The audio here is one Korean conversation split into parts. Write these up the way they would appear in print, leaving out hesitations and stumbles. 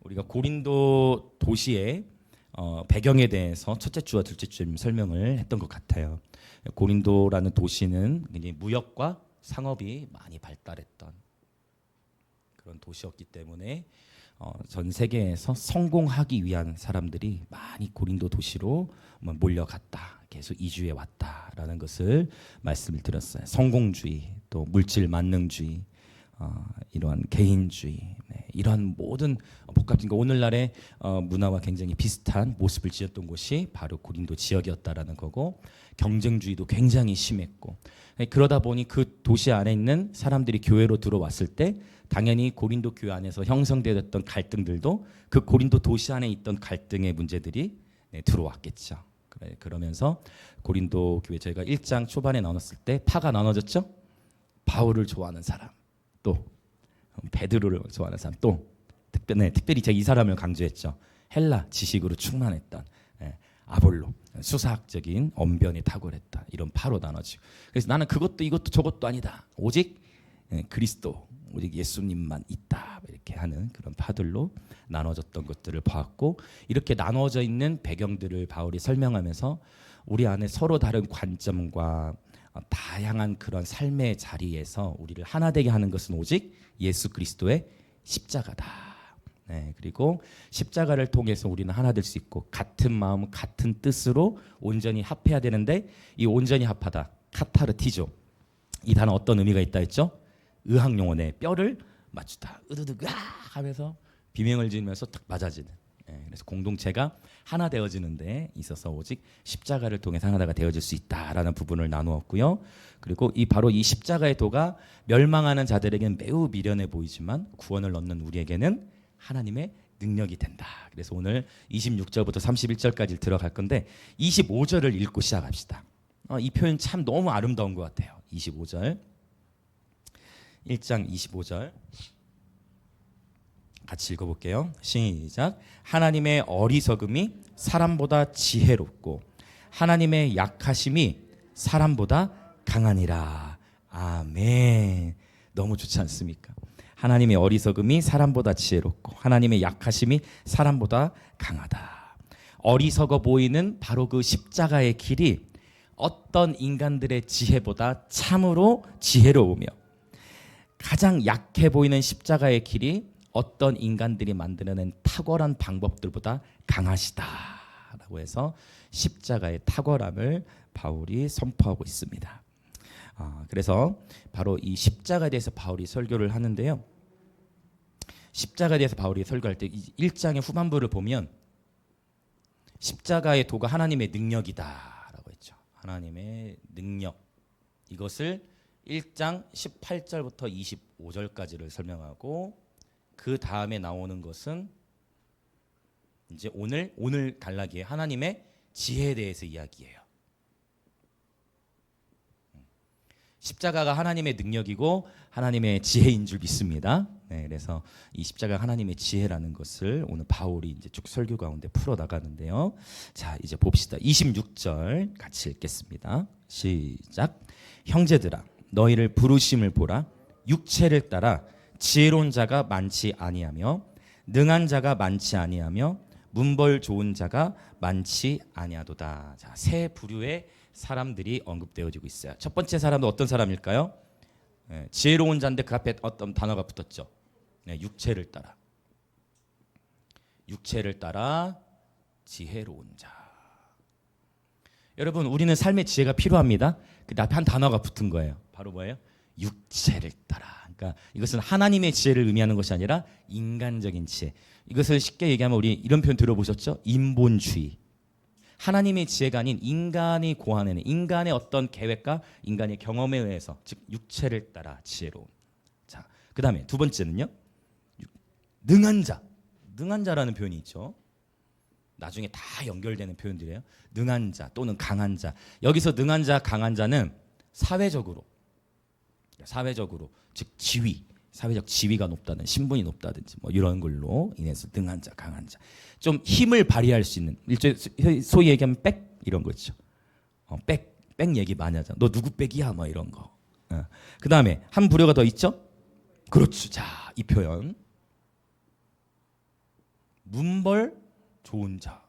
우리가 고린도 도시의 배경에 대해서 첫째 주와 둘째 주에 설명을 했던 것 같아요. 고린도라는 도시는 굉장히 무역과 상업이 많이 발달했던 그런 도시였기 때문에 전 세계에서 성공하기 위한 사람들이 많이 고린도 도시로 몰려갔다. 계속 이주해 왔다라는 것을 말씀을 드렸어요. 성공주의, 또 물질 만능주의, 이러한 개인주의, 이러한 모든 복합적인 오늘날의 문화와 굉장히 비슷한 모습을 지었던 곳이 바로 고린도 지역이었다라는 거고, 경쟁주의도 굉장히 심했고, 그러다 보니 그 도시 안에 있는 사람들이 교회로 들어왔을 때 당연히 고린도 교회 안에서 형성되었던 갈등들도 그 고린도 도시 안에 있던 갈등의 문제들이 들어왔겠죠. 그러면서 고린도 교회 저희가 1장 초반에 나눴을 때 파가 나눠졌죠. 바울을 좋아하는 사람, 또 베드로를 좋아하는 사람, 또 특별히 제가 이 사람을 강조했죠. 헬라 지식으로 충만했던 아볼로, 수사학적인 언변이 탁월했다. 이런 파로 나눠지고, 그래서 나는 그것도 이것도 저것도 아니다. 오직 그리스도, 오직 예수님만 있다. 이렇게 하는 그런 파들로 나눠졌던 것들을 보았고, 이렇게 나눠져 있는 배경들을 바울이 설명하면서 우리 안에 서로 다른 관점과 다양한 그런 삶의 자리에서 우리를 하나 되게 하는 것은 오직 예수 그리스도의 십자가다. 그리고 십자가를 통해서 우리는 하나 될 수 있고, 같은 마음 같은 뜻으로 온전히 합해야 되는데, 이 온전히 합하다, 카타르티조, 이 단어 어떤 의미가 있다 했죠? 의학용어네, 뼈를 맞추다, 으드득 하면서 비명을 지르면서 딱 맞아지는. 그래서 공동체가 하나 되어지는 데 있어서 오직 십자가를 통해서 하나가 되어질 수 있다라는 부분을 나누었고요. 그리고 바로 이 십자가의 도가 멸망하는 자들에게는 매우 미련해 보이지만 구원을 얻는 우리에게는 하나님의 능력이 된다. 그래서 오늘 26절부터 31절까지 들어갈 건데 25절을 읽고 시작합시다. 이 표현 참 너무 아름다운 것 같아요. 25절, 1장 25절 같이 읽어볼게요. 시작. 하나님의 어리석음이 사람보다 지혜롭고 하나님의 약하심이 사람보다 강하니라. 아멘. 너무 좋지 않습니까? 하나님의 어리석음이 사람보다 지혜롭고 하나님의 약하심이 사람보다 강하다. 어리석어 보이는 바로 그 십자가의 길이 어떤 인간들의 지혜보다 참으로 지혜로우며, 가장 약해 보이는 십자가의 길이 어떤 인간들이 만들어낸 탁월한 방법들보다 강하시다라고 해서 십자가의 탁월함을 바울이 선포하고 있습니다. 그래서 바로 이 십자가에 대해서 바울이 설교를 하는데요. 십자가에 대해서 바울이 설교할 때 1장의 후반부를 보면 십자가의 도가 하나님의 능력이다라고 했죠. 하나님의 능력. 이것을 1장 18절부터 25절까지를 설명하고, 그 다음에 나오는 것은 이제 오늘 갈라기에 하나님의 지혜에 대해서 이야기해요. 십자가가 하나님의 능력이고 하나님의 지혜인 줄 믿습니다. 그래서 이 십자가가 하나님의 지혜라는 것을 오늘 바울이 이제 쭉 설교 가운데 풀어 나가는데요. 자, 이제 봅시다. 26절 같이 읽겠습니다. 시작. 형제들아, 너희를 부르심을 보라. 육체를 따라 지혜로운 자가 많지 아니하며 능한 자가 많지 아니하며 문벌 좋은 자가 많지 아니하도다. 자, 세 부류의 사람들이 언급되어지고 있어요. 첫 번째 사람은 어떤 사람일까요? 지혜로운 자인데 그 앞에 어떤 단어가 붙었죠. 육체를 따라. 육체를 따라 지혜로운 자. 여러분, 우리는 삶의 지혜가 필요합니다. 그 앞에 한 단어가 붙은 거예요. 바로 뭐예요? 육체를 따라. 그러니까 이것은 하나님의 지혜를 의미하는 것이 아니라 인간적인 지혜. 이것을 쉽게 얘기하면 우리 이런 표현 들어보셨죠? 인본주의. 하나님의 지혜가 아닌 인간이 고안해낸 인간의 어떤 계획과 인간의 경험에 의해서, 즉 육체를 따라 지혜로운. 자, 그 다음에 두 번째는요, 능한 자. 능한 자라는 표현이 있죠. 나중에 다 연결되는 표현들이에요. 능한 자 또는 강한 자. 여기서 능한 자, 강한 자는 사회적으로, 즉 지위, 사회적 지위가 높다든 신분이 높다든지 뭐 이런 걸로 인해서 능한 자, 강한 자, 좀 힘을 발휘할 수 있는, 소위 얘기하면 백 이런 거 있죠. 백 얘기 많이 하잖아. 너 누구 백이야? 뭐 이런 거. 그 다음에 한 부류가 더 있죠. 그렇죠. 자, 이 표현. 문벌 좋은 자.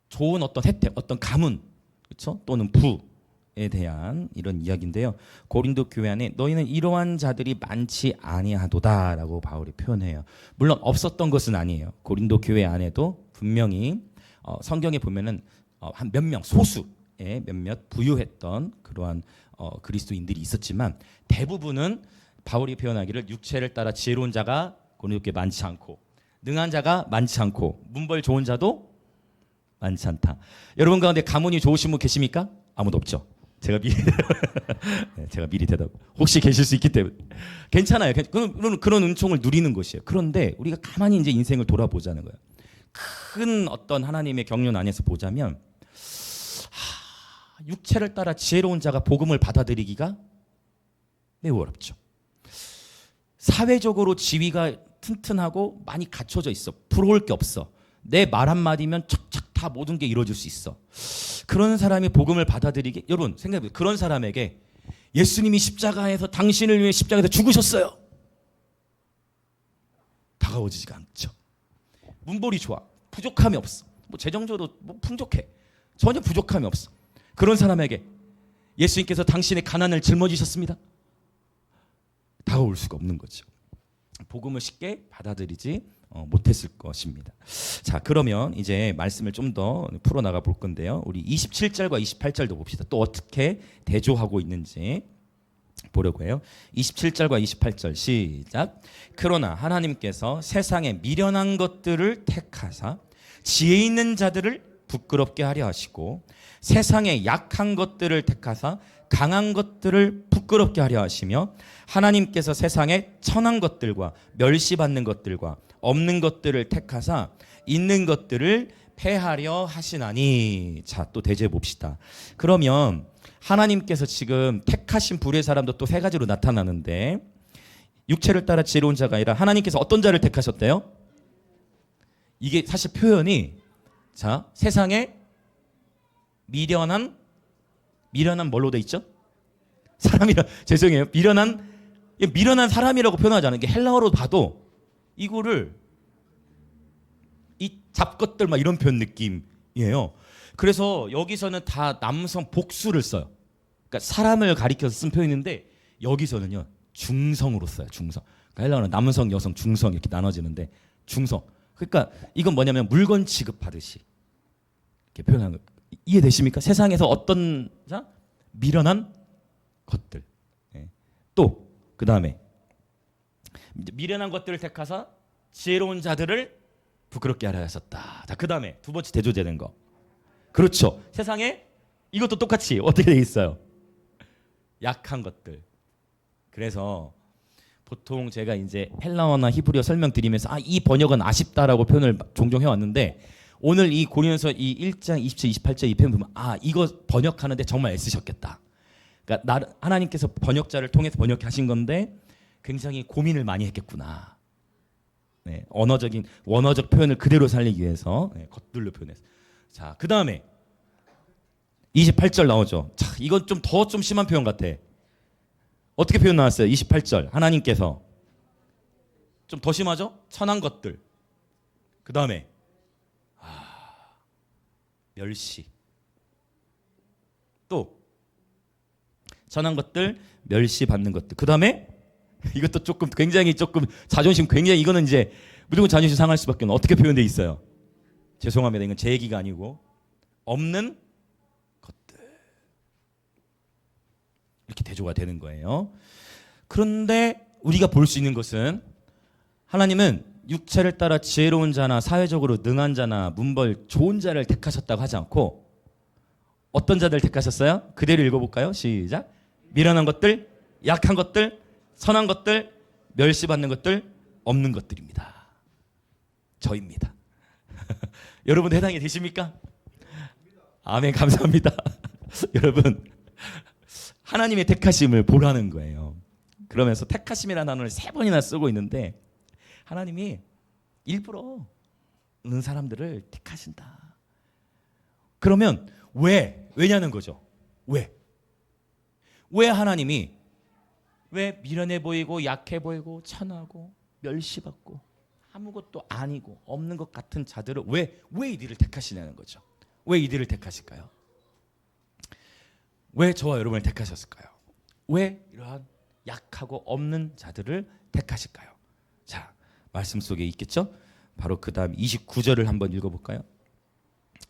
좋은 어떤 혜택, 어떤 가문, 그렇죠? 또는 부에 대한 이런 이야기인데요. 고린도 교회 안에 너희는 이러한 자들이 많지 아니하도다라고 바울이 표현해요. 물론 없었던 것은 아니에요. 고린도 교회 안에도 분명히 성경에 보면은 한 몇 명 소수의 몇몇 부유했던 그러한 그리스도인들이 있었지만 대부분은 바울이 표현하기를 육체를 따라 지혜로운 자가 고린도 교회에 많지 않고 능한 자가 많지 않고 문벌 좋은 자도 많지 않다. 여러분 가운데 가문이 좋으신 분 계십니까? 아무도 없죠. 제가 미리 대답. 혹시 계실 수 있기 때문에 괜찮아요. 그런 은총을 누리는 것이에요. 그런데 우리가 가만히 이제 인생을 돌아보자는 거예요. 큰 어떤 하나님의 경륜 안에서 보자면 육체를 따라 지혜로운 자가 복음을 받아들이기가 매우 어렵죠. 사회적으로 지위가 튼튼하고 많이 갖춰져 있어. 부러울 게 없어. 내 말 한마디면 척척 다 모든 게 이루어질 수 있어. 그런 사람이 복음을 받아들이기, 여러분 생각해보세요. 그런 사람에게 예수님이 십자가에서 당신을 위해 십자가에서 죽으셨어요. 다가오지가 않죠. 문벌이 좋아. 부족함이 없어. 뭐 재정적으로 뭐 풍족해. 전혀 부족함이 없어. 그런 사람에게 예수님께서 당신의 가난을 짊어지셨습니다. 다가올 수가 없는 거죠. 복음을 쉽게 받아들이지 못했을 것입니다. 자, 그러면 이제 말씀을 좀 더 풀어나가 볼 건데요. 우리 27절과 28절도 봅시다. 또 어떻게 대조하고 있는지 보려고 해요. 27절과 28절 시작. 그러나 하나님께서 세상에 미련한 것들을 택하사 지혜 있는 자들을 부끄럽게 하려 하시고 세상에 약한 것들을 택하사 강한 것들을 부끄럽게 하려 하시며 하나님께서 세상에 천한 것들과 멸시받는 것들과 없는 것들을 택하사 있는 것들을 폐하려 하시나니. 자, 또 대조해 봅시다. 그러면 하나님께서 지금 택하신 불의 사람도 또 세 가지로 나타나는데 육체를 따라 지혜로운 자가 아니라 하나님께서 어떤 자를 택하셨대요? 이게 사실 표현이 자, 세상에 미련한 뭘로 돼 있죠? 사람이라 죄송해요. 미련한 사람이라고 표현하지 않은 게 헬라어로 봐도 이거를 이 잡것들 막 이런 표현 느낌이에요. 그래서 여기서는 다 남성 복수를 써요. 그러니까 사람을 가리켜서 쓴 표현인데 여기서는요 중성으로 써요. 중성. 그러니까 헬라어는 남성, 여성, 중성 이렇게 나눠지는데 중성. 그러니까 이건 뭐냐면 물건 취급하듯이 이렇게 표현하는 거. 이해되십니까? 세상에서 어떤 자? 미련한 것들. 또 그 다음에 미련한 것들을 택하사 지혜로운 자들을 부끄럽게 하려 하셨다. 자, 그 다음에 두 번째 대조되는 거. 그렇죠. 세상에 이것도 똑같이 어떻게 돼 있어요? 약한 것들. 그래서 보통 제가 이제 헬라어나 히브리어 설명드리면서 이 번역은 아쉽다라고 표현을 종종 해왔는데 오늘 이 고린도서 이 1장 27, 28절 이 표현 보면 이거 번역하는데 정말 애쓰셨겠다. 그러니까 하나님께서 번역자를 통해서 번역하신 건데 굉장히 고민을 많이 했겠구나. 네, 원어적 표현을 그대로 살리기 위해서 겉들로 표현했어. 자, 그 다음에 28절 나오죠. 자, 이건 좀 더 좀 심한 표현 같아. 어떻게 표현 나왔어요? 28절 하나님께서 좀 더 심하죠? 천한 것들. 그 다음에 멸시. 또 천한 것들, 멸시 받는 것들. 그 다음에 이것도 굉장히 자존심 굉장히 이거는 이제 무조건 자존심 상할 수밖에 없는 어떻게 표현되어 있어요? 죄송합니다. 이건 제 얘기가 아니고 없는 것들. 이렇게 대조가 되는 거예요. 그런데 우리가 볼 수 있는 것은 하나님은 육체를 따라 지혜로운 자나 사회적으로 능한 자나 문벌 좋은 자를 택하셨다고 하지 않고 어떤 자들 택하셨어요? 그대로 읽어볼까요? 시작. 미련한 것들, 약한 것들, 선한 것들, 멸시받는 것들, 없는 것들입니다. 저입니다. 여러분 해당이 되십니까? 아멘. 감사합니다. 여러분 하나님의 택하심을 보라는 거예요. 그러면서 택하심이라는 단어를 3번이나 쓰고 있는데 하나님이 일부러 있는 사람들을 택하신다. 그러면 왜냐는 거죠. 왜 하나님이 왜 미련해 보이고 약해 보이고 천하고 멸시받고 아무것도 아니고 없는 것 같은 자들을 왜 이들을 택하시냐는 거죠. 왜 이들을 택하실까요? 왜 저와 여러분을 택하셨을까요? 왜 이러한 약하고 없는 자들을 택하실까요? 자, 말씀 속에 있겠죠? 바로 그 다음 29절을 한번 읽어볼까요?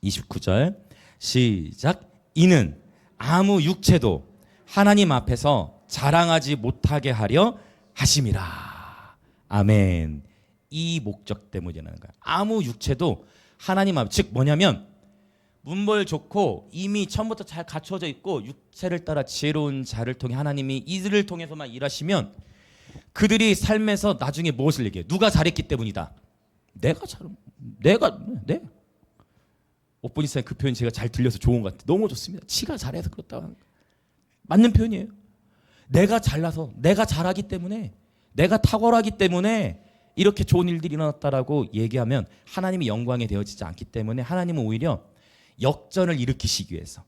29절 시작. 이는 아무 육체도 하나님 앞에서 자랑하지 못하게 하려 하심이라. 아멘. 이 목적 때문이라는 거예요. 아무 육체도 하나님 앞, 즉 뭐냐면 문벌 좋고 이미 처음부터 잘 갖춰져 있고 육체를 따라 지혜로운 자를 통해 하나님이 이들을 통해서만 일하시면 그들이 삶에서 나중에 무엇을 얘기해요? 누가 잘했기 때문이다. 네. 옥보니스의 그 표현 제가 잘 들려서 좋은 것 같아요. 너무 좋습니다. 지가 잘해서 그렇다. 맞는 표현이에요. 내가 잘나서, 내가 잘하기 때문에, 내가 탁월하기 때문에 이렇게 좋은 일들이 일어났다라고 얘기하면 하나님이 영광에 되어지지 않기 때문에 하나님은 오히려 역전을 일으키시기 위해서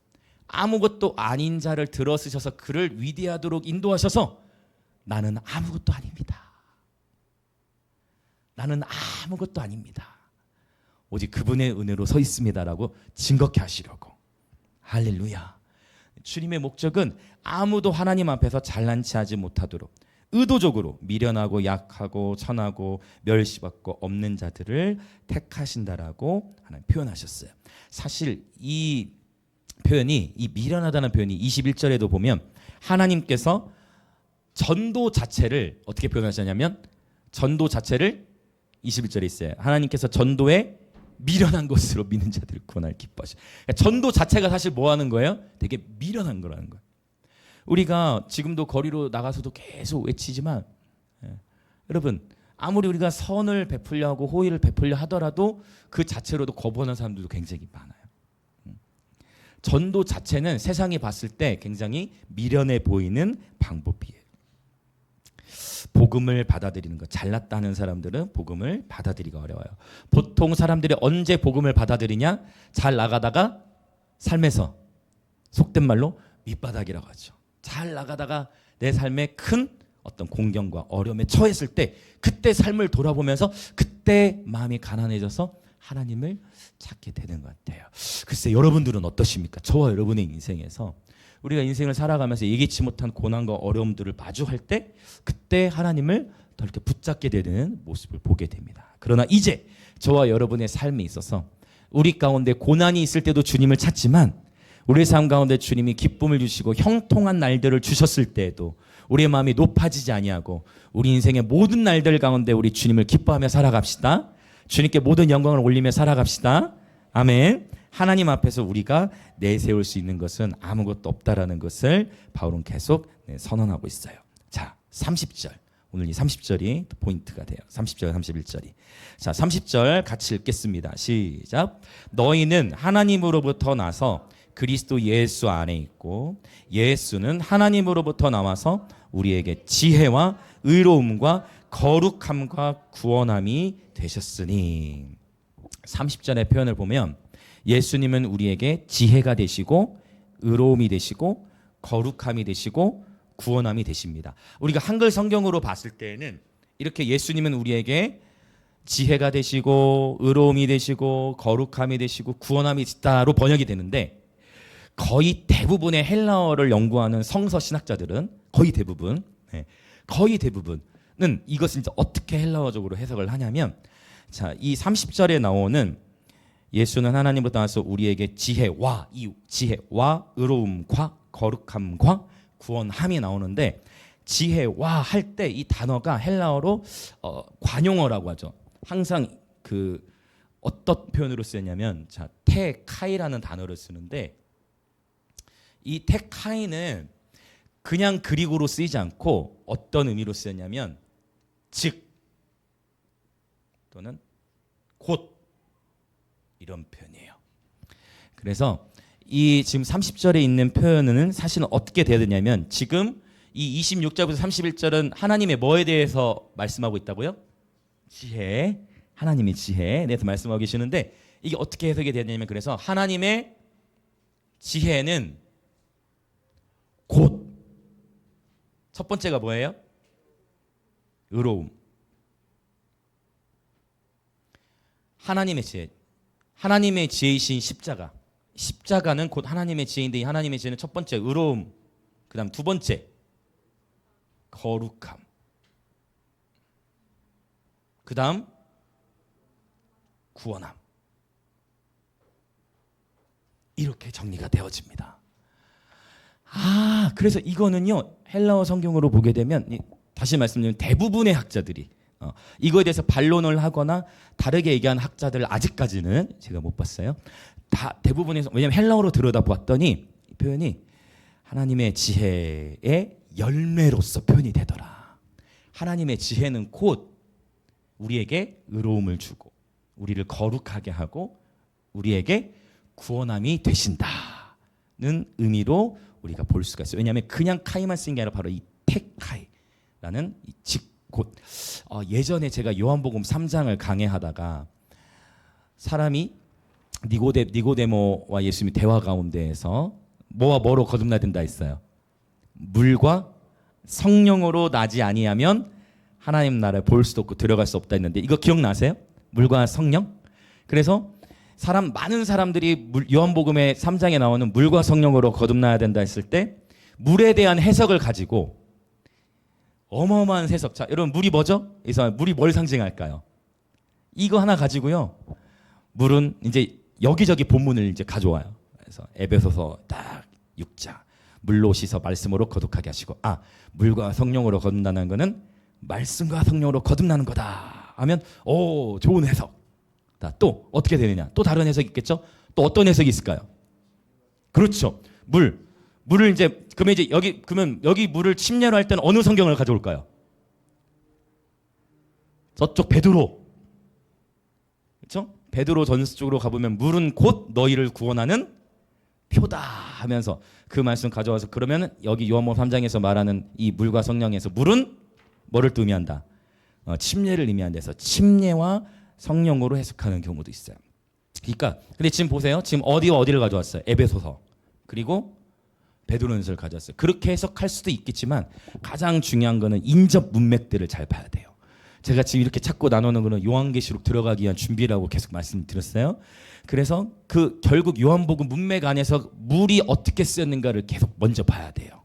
아무것도 아닌 자를 들어쓰셔서 그를 위대하도록 인도하셔서 나는 아무것도 아닙니다. 나는 아무것도 아닙니다. 오직 그분의 은혜로 서 있습니다라고 증거케 하시려고. 할렐루야. 주님의 목적은 아무도 하나님 앞에서 잘난 체하지 못하도록 의도적으로 미련하고 약하고 천하고 멸시받고 없는 자들을 택하신다라고 하나님 표현하셨어요. 사실 이 표현이, 이 미련하다는 표현이 21절에도 보면 하나님께서 전도 자체를 어떻게 표현하셨냐면 전도 자체를 21절에 있어요. 하나님께서 전도에 미련한 것으로 믿는 자들을 구원할 기뻐하시고. 그러니까 전도 자체가 사실 뭐 하는 거예요? 되게 미련한 거라는 거예요. 우리가 지금도 거리로 나가서도 계속 외치지만 여러분 아무리 우리가 선을 베풀려 하고 호의를 베풀려 하더라도 그 자체로도 거부하는 사람들도 굉장히 많아요. 전도 자체는 세상이 봤을 때 굉장히 미련해 보이는 방법이에요. 복음을 받아들이는 것, 잘났다는 사람들은 복음을 받아들이기가 어려워요. 보통 사람들이 언제 복음을 받아들이냐? 잘 나가다가 삶에서 속된 말로 밑바닥이라고 하죠. 잘 나가다가 내 삶에 큰 어떤 공경과 어려움에 처했을 때 그때 삶을 돌아보면서 그때 마음이 가난해져서 하나님을 찾게 되는 것 같아요. 글쎄 여러분들은 어떠십니까? 저와 여러분의 인생에서 우리가 인생을 살아가면서 예기치 못한 고난과 어려움들을 마주할 때 그때 하나님을 더 이렇게 붙잡게 되는 모습을 보게 됩니다. 그러나 이제 저와 여러분의 삶에 있어서 우리 가운데 고난이 있을 때도 주님을 찾지만 우리의 삶 가운데 주님이 기쁨을 주시고 형통한 날들을 주셨을 때에도 우리의 마음이 높아지지 아니하고 우리 인생의 모든 날들 가운데 우리 주님을 기뻐하며 살아갑시다. 주님께 모든 영광을 올리며 살아갑시다. 아멘. 하나님 앞에서 우리가 내세울 수 있는 것은 아무것도 없다라는 것을 바울은 계속 선언하고 있어요. 자, 30절. 오늘 이 30절이 포인트가 돼요. 30절, 31절이. 자, 30절 같이 읽겠습니다. 시작. 너희는 하나님으로부터 나서 그리스도 예수 안에 있고 예수는 하나님으로부터 나와서 우리에게 지혜와 의로움과 거룩함과 구원함이 되셨으니. 30절의 표현을 보면 예수님은 우리에게 지혜가 되시고 의로움이 되시고 거룩함이 되시고 구원함이 되십니다. 우리가 한글 성경으로 봤을 때에는 이렇게 예수님은 우리에게 지혜가 되시고 의로움이 되시고 거룩함이 되시고 구원함이 있다로 번역이 되는데 거의 대부분의 헬라어를 연구하는 성서 신학자들은 거의 대부분은 이것을 이제 어떻게 헬라어적으로 해석을 하냐면 자, 이 30절에 나오는 예수는 하나님부터 나와서 우리에게 지혜와 의로움과 거룩함과 구원함이 나오는데 지혜와 할 때 이 단어가 헬라어로 관용어라고 하죠. 항상 그 어떤 표현으로 쓰였냐면 자, 테카이라는 단어를 쓰는데 이 테카이는 그냥 그리고로 쓰이지 않고 어떤 의미로 쓰였냐면 즉 또는 곧 이런 표현이에요. 그래서 이 지금 30절에 있는 표현은 사실은 어떻게 돼야 되냐면 지금 이 26절부터 31절은 하나님의 뭐에 대해서 말씀하고 있다고요? 지혜, 하나님의 지혜에 대해서 말씀하고 계시는데 이게 어떻게 해석이 되냐면 그래서 하나님의 지혜는 곧 첫 번째가 뭐예요? 의로움. 하나님의 지혜. 하나님의 지혜이신 십자가. 십자가는 곧 하나님의 지혜인데 이 하나님의 지혜는 첫 번째 의로움, 그다음 두 번째 거룩함, 그다음 구원함. 이렇게 정리가 되어집니다. 그래서 이거는요 헬라어 성경으로 보게 되면 다시 말씀드리면 대부분의 학자들이 이거에 대해서 반론을 하거나 다르게 얘기한 학자들 아직까지는 제가 못 봤어요. 다 대부분에서, 왜냐하면 헬라어로 들여다보았더니 이 표현이 하나님의 지혜의 열매로서 표현이 되더라. 하나님의 지혜는 곧 우리에게 의로움을 주고 우리를 거룩하게 하고 우리에게 구원함이 되신다는 의미로 우리가 볼 수가 있어요. 왜냐하면 그냥 카이만 쓴 게 아니라 바로 이 테카이라는 곧 예전에 제가 요한복음 3장을 강해하다가 사람이 니고데모와 예수님이 대화 가운데에서 뭐와 뭐로 거듭나야 된다 했어요. 물과 성령으로 나지 아니하면 하나님 나라에 볼 수도 없고 들어갈 수 없다 했는데 이거 기억나세요? 물과 성령? 그래서 많은 사람들이 요한복음의 3장에 나오는 물과 성령으로 거듭나야 된다 했을 때 물에 대한 해석을 가지고 어마어마한 해석. 자, 여러분 물이 뭐죠? 그래서 물이 뭘 상징할까요? 이거 하나 가지고요. 물은 이제 여기저기 본문을 이제 가져와요. 그래서 에베소서 딱 6장. 물로 씻어 말씀으로 거룩하게 하시고 물과 성령으로 거듭나는 거는 말씀과 성령으로 거듭나는 거다 하면 좋은 해석. 또 어떻게 되느냐? 또 다른 해석이 있겠죠? 또 어떤 해석이 있을까요? 그렇죠. 물을 이제 그러면 여기 물을 침례로 할 때는 어느 성경을 가져올까요? 저쪽 베드로. 그렇죠? 베드로 전서 쪽으로 가보면 물은 곧 너희를 구원하는 표다 하면서 그 말씀 가져와서 그러면 여기 요한복음 3장에서 말하는 이 물과 성령에서 물은 뭐를 또 의미한다? 침례를 의미한다서 침례와 성령으로 해석하는 경우도 있어요. 그러니까 근데 지금 보세요. 지금 어디와 어디를 가져왔어요? 에베소서 그리고 베드로전서를 가져왔어요. 그렇게 해석할 수도 있겠지만 가장 중요한 거는 인접 문맥들을 잘 봐야 돼요. 제가 지금 이렇게 찾고 나누는 거는 요한계시록 들어가기 위한 준비라고 계속 말씀드렸어요. 그래서 결국 요한복음 문맥 안에서 물이 어떻게 쓰였는가를 계속 먼저 봐야 돼요.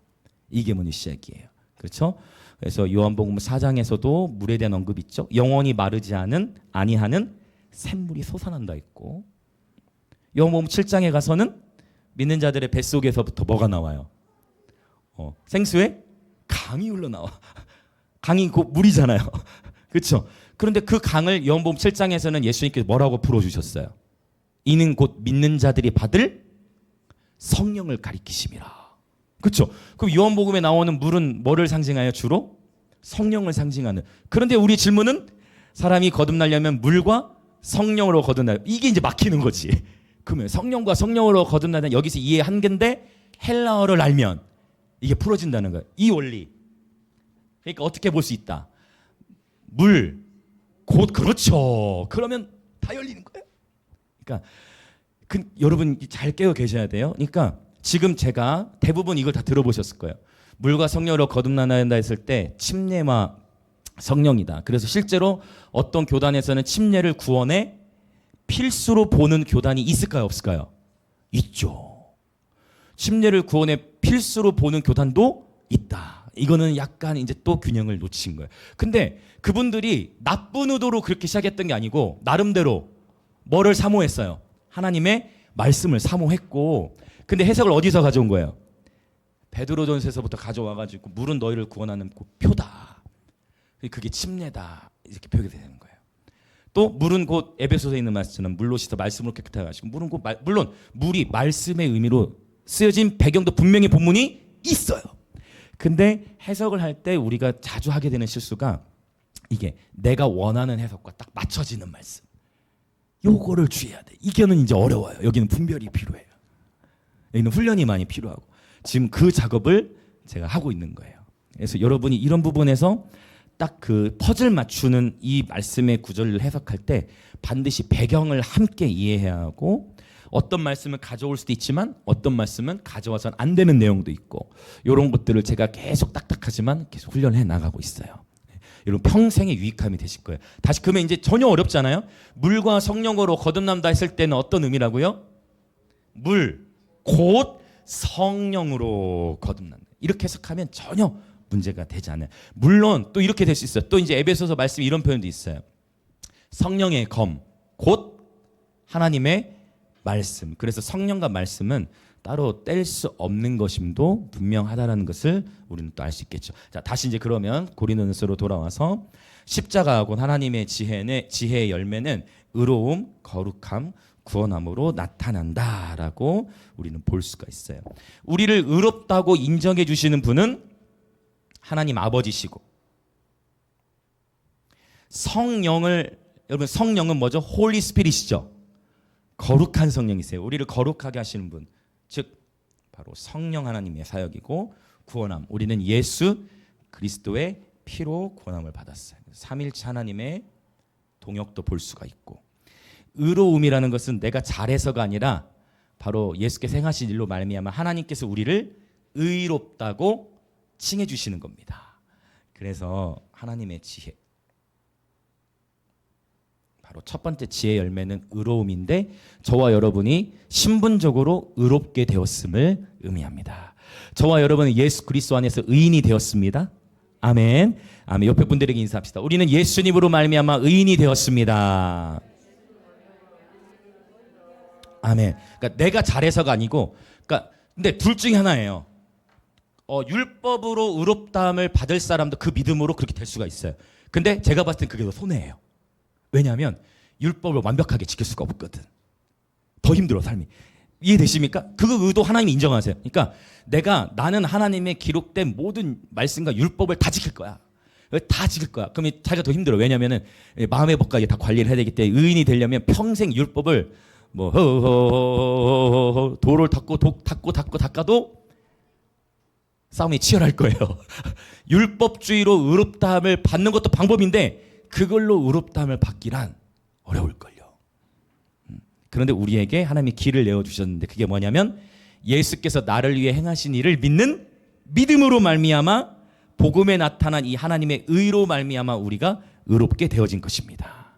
이게 먼저 시작이에요. 그렇죠? 그래서 요한복음 4장에서도 물에 대한 언급이 있죠. 영원히 마르지 아니하는 샘물이 솟아난다 있고 요한복음 7장에 가서는 믿는 자들의 뱃속에서부터 뭐가 나와요? 생수의 강이 흘러나와. 강이 곧 물이잖아요. 그렇죠? 그런데 그 강을 요한복음 7장에서는 예수님께서 뭐라고 풀어주셨어요? 이는 곧 믿는 자들이 받을 성령을 가리키심이라. 그렇죠? 그럼 요한복음에 나오는 물은 뭐를 상징하여 주로? 성령을 상징하는. 그런데 우리 질문은 사람이 거듭나려면 물과 성령으로 거듭나요. 이게 이제 막히는 거지. 그러면 성령과 성령으로 거듭나는 여기서 이해 한계인데 헬라어를 알면 이게 풀어진다는 거예요. 이 원리. 그러니까 어떻게 볼 수 있다. 물, 곧 그렇죠. 그러면 다 열리는 거예요. 그러니까 여러분 잘 깨어 계셔야 돼요. 그러니까 지금 제가 대부분 이걸 다 들어보셨을 거예요. 물과 성령으로 거듭나야 한다 했을 때 침례와 성령이다. 그래서 실제로 어떤 교단에서는 침례를 구원의 필수로 보는 교단이 있을까요? 없을까요? 있죠. 침례를 구원의 필수로 보는 교단도 있다. 이거는 약간 이제 또 균형을 놓친 거예요. 근데 그분들이 나쁜 의도로 그렇게 시작했던 게 아니고 나름대로 뭐를 사모했어요? 하나님의 말씀을 사모했고 근데 해석을 어디서 가져온 거예요? 베드로전서에서부터 가져와가지고 물은 너희를 구원하는 표다. 그게 침례다. 이렇게 표기가 되는 거예요. 또 물은 곧 에베소서에 있는 말씀처럼 물로 씻어 말씀으로 깨끗하게 하시고 물은 곧 물론 물이 말씀의 의미로 쓰여진 배경도 분명히 본문이 있어요. 근데 해석을 할 때 우리가 자주 하게 되는 실수가 이게 내가 원하는 해석과 딱 맞춰지는 말씀. 요거를 주의해야 돼. 이게는 이제 어려워요. 여기는 분별이 필요해요. 여기는 훈련이 많이 필요하고 지금 그 작업을 제가 하고 있는 거예요. 그래서 여러분이 이런 부분에서 딱 그 퍼즐 맞추는 이 말씀의 구절을 해석할 때 반드시 배경을 함께 이해해야 하고 어떤 말씀을 가져올 수도 있지만 어떤 말씀은 가져와서는 안 되는 내용도 있고 이런 것들을 제가 계속 딱딱하지만 계속 훈련해 나가고 있어요. 여러분 평생의 유익함이 되실 거예요. 다시 그러면 이제 전혀 어렵잖아요. 물과 성령으로 거듭난다 했을 때는 어떤 의미라고요? 물, 곧 성령으로 거듭난다. 이렇게 해석하면 전혀 문제가 되지 않아요. 물론 또 이렇게 될 수 있어요. 또 이제 에베소서 말씀에 이런 표현도 있어요. 성령의 검, 곧 하나님의 말씀. 그래서 성령과 말씀은 따로 뗄 수 없는 것임도 분명하다라는 것을 우리는 또 알 수 있겠죠. 자, 다시 이제 그러면 고린도전서로 돌아와서 십자가하고 하나님의 지혜의 열매는 의로움, 거룩함, 구원함으로 나타난다라고 우리는 볼 수가 있어요. 우리를 의롭다고 인정해 주시는 분은 하나님 아버지시고, 여러분 성령은 뭐죠? 홀리 스피릿이죠. 거룩한 성령이세요. 우리를 거룩하게 하시는 분, 즉 바로 성령 하나님의 사역이고, 구원함, 우리는 예수 그리스도의 피로 구원함을 받았어요. 삼일체 하나님의 동역도 볼 수가 있고, 의로움이라는 것은 내가 잘해서가 아니라 바로 예수께서 행하신 일로 말미암아 하나님께서 우리를 의롭다고 칭해 주시는 겁니다. 그래서 하나님의 지혜, 바로 첫 번째 지혜의 열매는 의로움인데, 저와 여러분이 신분적으로 의롭게 되었음을 의미합니다. 저와 여러분은 예수 그리스도 안에서 의인이 되었습니다. 아멘. 아멘. 옆에 분들에게 인사합시다. 우리는 예수님으로 말미암아 의인이 되었습니다. 아멘. 그러니까 내가 잘해서가 아니고, 그러니까 근데 둘 중에 하나예요. 율법으로 의롭다함을 받을 사람도 그 믿음으로 그렇게 될 수가 있어요. 근데 제가 봤을 땐 그게 더 손해예요. 왜냐하면 율법을 완벽하게 지킬 수가 없거든. 더 힘들어 삶이. 이해되십니까? 그 의도 하나님이 인정하세요. 그러니까 나는 하나님의 기록된 모든 말씀과 율법을 다 지킬 거야. 다 지킬 거야. 그러면 자기가 더 힘들어. 왜냐하면은 마음의 법까지 다 관리를 해야 되기 때문에 의인이 되려면 평생 율법을 돌을 닦아도 싸움이 치열할 거예요. 율법주의로 의롭다함을 받는 것도 방법인데 그걸로 의롭다함을 받기란 어려울걸요. 그런데 우리에게 하나님이 길을 내어주셨는데 그게 뭐냐면 예수께서 나를 위해 행하신 일을 믿는 믿음으로 말미암아 복음에 나타난 이 하나님의 의로 말미암아 우리가 의롭게 되어진 것입니다.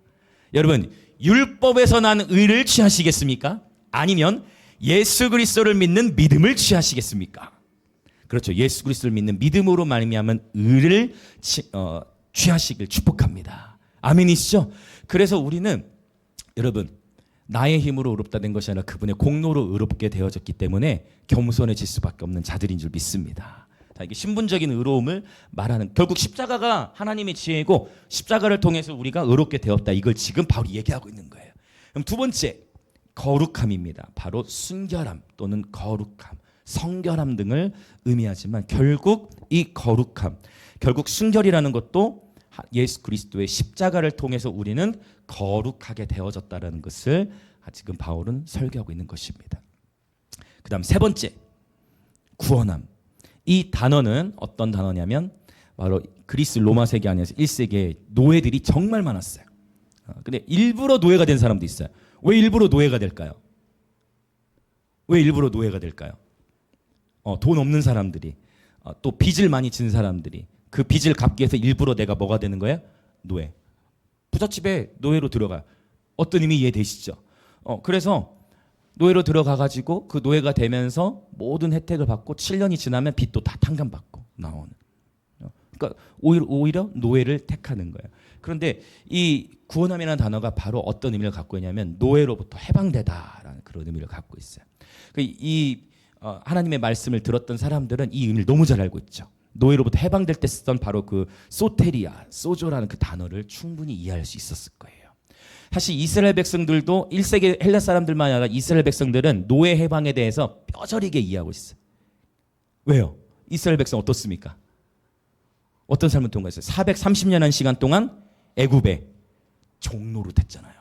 여러분, 율법에서 난 의를 취하시겠습니까? 아니면 예수 그리스도를 믿는 믿음을 취하시겠습니까? 그렇죠. 예수 그리스도를 믿는 믿음으로 말미암은 의를 취하시길 축복합니다. 아멘이시죠? 그래서 우리는 여러분 나의 힘으로 의롭다 된 것이 아니라 그분의 공로로 의롭게 되어졌기 때문에 겸손해질 수밖에 없는 자들인 줄 믿습니다. 자, 이게 신분적인 의로움을 말하는, 결국 십자가가 하나님의 지혜이고 십자가를 통해서 우리가 의롭게 되었다, 이걸 지금 바로 얘기하고 있는 거예요. 그럼 두 번째, 거룩함입니다. 바로 순결함 또는 거룩함, 성결함 등을 의미하지만 결국 이 거룩함, 결국 순결이라는 것도 예수 그리스도의 십자가를 통해서 우리는 거룩하게 되어졌다는 것을 지금 바울은 설교하고 있는 것입니다. 그 다음 세 번째, 구원함. 이 단어는 어떤 단어냐면 바로 그리스 로마 세계 안에서 1세기에 노예들이 정말 많았어요. 근데 일부러 노예가 된 사람도 있어요. 왜 일부러 노예가 될까요? 왜 일부러 노예가 될까요? 돈 없는 사람들이, 또 빚을 많이 진 사람들이 그 빚을 갚기 위해서 일부러 내가 뭐가 되는 거예요? 노예. 부잣집에 노예로 들어가요. 어떤 의미 이해되시죠? 그래서 노예로 들어가가지고 그 노예가 되면서 모든 혜택을 받고 7년이 지나면 빚도 다 탕감받고 나오는. 그러니까 오히려 노예를 택하는 거예요. 그런데 이 구원함이라는 단어가 바로 어떤 의미를 갖고 있냐면 노예로부터 해방되다라는 그런 의미를 갖고 있어요. 하나님의 말씀을 들었던 사람들은 이 의미를 너무 잘 알고 있죠. 노예로부터 해방될 때 쓰던 바로 그 소테리아, 소조라는 그 단어를 충분히 이해할 수 있었을 거예요. 사실 이스라엘 백성들도 1세기 헬라 사람들만 아니라 이스라엘 백성들은 노예 해방에 대해서 뼈저리게 이해하고 있어요. 왜요? 이스라엘 백성 어떻습니까? 어떤 삶을 통과했어요? 430년의 시간 동안 애굽에 종노릇 했잖아요.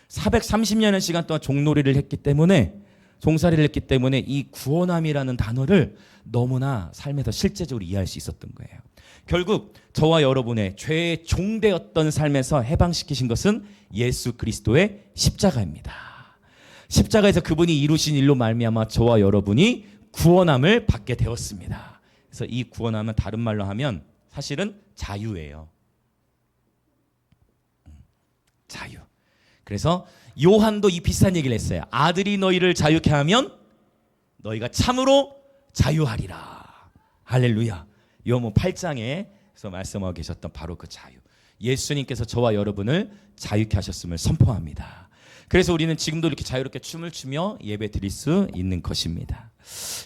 430년의 시간 동안 종놀이를 했기 때문에, 종살이를 했기 때문에 이 구원함이라는 단어를 너무나 삶에서 실제적으로 이해할 수 있었던 거예요. 결국 저와 여러분의 죄의 종되었던 삶에서 해방시키신 것은 예수 그리스도의 십자가입니다. 십자가에서 그분이 이루신 일로 말미암아 저와 여러분이 구원함을 받게 되었습니다. 그래서 이 구원함은 다른 말로 하면 사실은 자유예요. 자유. 그래서 요한도 이 비슷한 얘기를 했어요. 아들이 너희를 자유케 하면 너희가 참으로 자유하리라. 할렐루야. 요한복음 8장에서 말씀하고 계셨던 바로 그 자유. 예수님께서 저와 여러분을 자유케 하셨음을 선포합니다. 그래서 우리는 지금도 이렇게 자유롭게 춤을 추며 예배 드릴 수 있는 것입니다.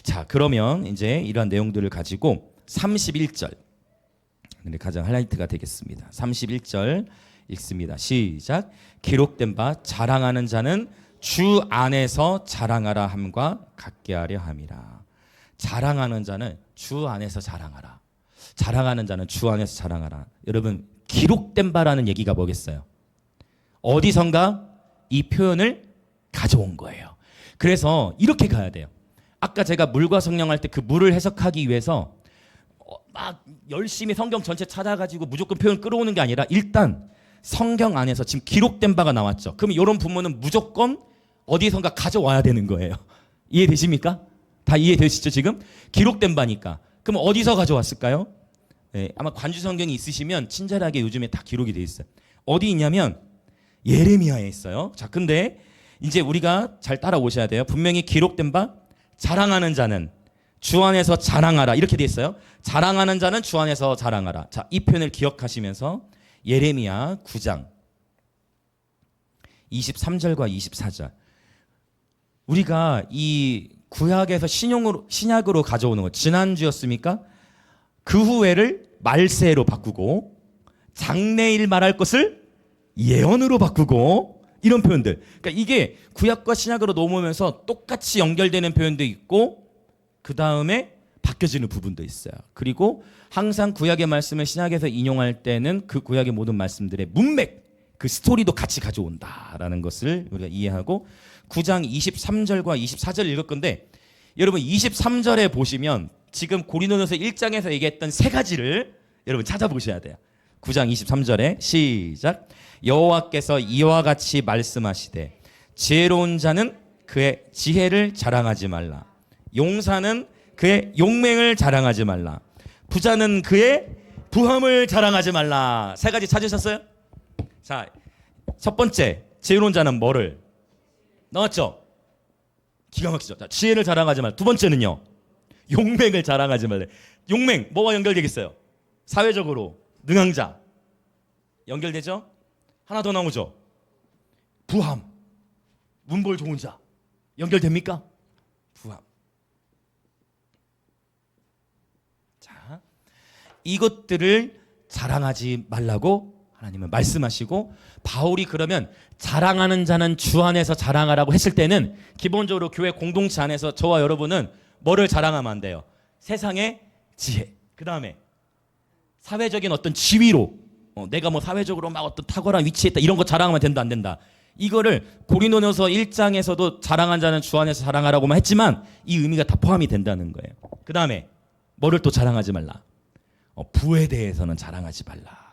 자, 그러면 이제 이러한 내용들을 가지고 31절 가장 하이라이트가 되겠습니다. 31절 읽습니다. 시작. 기록된 바 자랑하는 자는 주 안에서 자랑하라 함과 같게 하려 함이라. 자랑하는 자는 주 안에서 자랑하라. 자랑하는 자는 주 안에서 자랑하라. 여러분, 기록된 바라는 얘기가 뭐겠어요? 어디선가 이 표현을 가져온 거예요. 그래서 이렇게 가야 돼요. 아까 제가 물과 성령 할 때 그 물을 해석하기 위해서 막 열심히 성경 전체 찾아가지고 무조건 표현 끌어오는 게 아니라 일단 성경 안에서 지금 기록된 바가 나왔죠. 그럼 이런 부분은 무조건 어디선가 가져와야 되는 거예요. 이해되십니까? 다 이해되시죠 지금? 기록된 바니까. 그럼 어디서 가져왔을까요? 네, 아마 관주 성경이 있으시면 친절하게 요즘에 다 기록이 돼 있어요. 어디 있냐면 예레미야에 있어요. 자, 근데 이제 우리가 잘 따라오셔야 돼요. 분명히 기록된 바 자랑하는 자는 주 안에서 자랑하라 이렇게 돼 있어요. 자랑하는 자는 주 안에서 자랑하라. 자, 이 표현을 기억하시면서 예레미야 9장 23절과 24절. 우리가 이 구약에서 신약으로 가져오는 거 지난주였습니까? 그 후에를 말세로 바꾸고 장래일 말할 것을 예언으로 바꾸고 이런 표현들. 그러니까 이게 구약과 신약으로 넘어오면서 똑같이 연결되는 표현도 있고 그 다음에 바뀌어지는 부분도 있어요. 그리고 항상 구약의 말씀을 신약에서 인용할 때는 그 구약의 모든 말씀들의 문맥, 그 스토리도 같이 가져온다라는 것을 우리가 이해하고 9장 23절과 24절 읽을 건데 여러분 23절에 보시면 지금 고린도전서 1장에서 얘기했던 세 가지를 여러분 찾아보셔야 돼요. 9장 23절에 시작. 여호와께서 이와 같이 말씀하시되 지혜로운 자는 그의 지혜를 자랑하지 말라. 용사는 그의 용맹을 자랑하지 말라. 부자는 그의 부함을 자랑하지 말라. 세 가지 찾으셨어요? 자, 첫 번째 지혜로운 자는 뭐를? 나왔죠? 기가 막히죠. 자, 지혜를 자랑하지 말라. 두 번째는요. 용맹을 자랑하지 말래. 용맹 뭐와 연결되겠어요? 사회적으로 능한 자 연결되죠? 하나 더 나오죠. 부함 문벌 좋은 자 연결됩니까? 부함. 자, 이것들을 자랑하지 말라고 하나님은 말씀하시고 바울이 그러면 자랑하는 자는 주 안에서 자랑하라고 했을 때는 기본적으로 교회 공동체 안에서 저와 여러분은 뭐를 자랑하면 안 돼요? 세상의 지혜. 그 다음에 사회적인 어떤 지위로 내가 뭐 사회적으로 막 어떤 탁월한 위치에 있다 이런 거 자랑하면 된다 안 된다. 이거를 고린도전서 1장에서도 자랑한 자는 주 안에서 자랑하라고만 했지만 이 의미가 다 포함이 된다는 거예요. 그 다음에 뭐를 또 자랑하지 말라. 부에 대해서는 자랑하지 말라.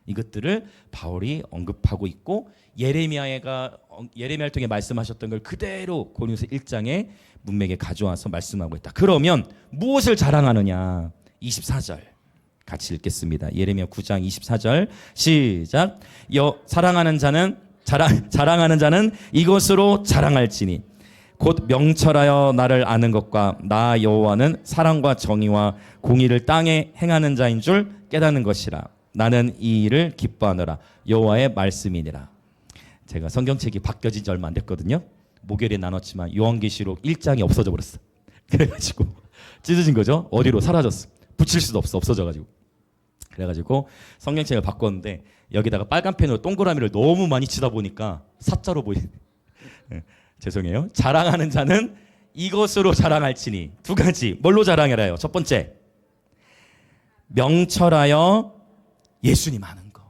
이것들을 바울이 언급하고 있고 예레미야를 통해 말씀하셨던 걸 그대로 고린도서 1장의 문맥에 가져와서 말씀하고 있다. 그러면 무엇을 자랑하느냐? 24절 같이 읽겠습니다. 예레미야 9장 24절 시작. 자랑하는 자는 이것으로 자랑할지니 곧 명철하여 나를 아는 것과 나 여호와는 사랑과 정의와 공의를 땅에 행하는 자인 줄 깨닫는 것이라. 나는 이 일을 기뻐하노라. 여호와의 말씀이니라. 제가 성경책이 바뀌어진 지 얼마 안 됐거든요. 목요일에 나눴지만 요한계시록 1장이 없어져 버렸어. 그래가지고 찢어진 거죠. 어디로 사라졌어. 붙일 수도 없어. 없어져가지고. 그래가지고 성경책을 바꿨는데 여기다가 빨간 펜으로 동그라미를 너무 많이 치다 보니까 사자로 보이네. 죄송해요. 자랑하는 자는 이것으로 자랑할지니. 두 가지. 뭘로 자랑해라요? 첫 번째 명철하여 예수님 아는 거.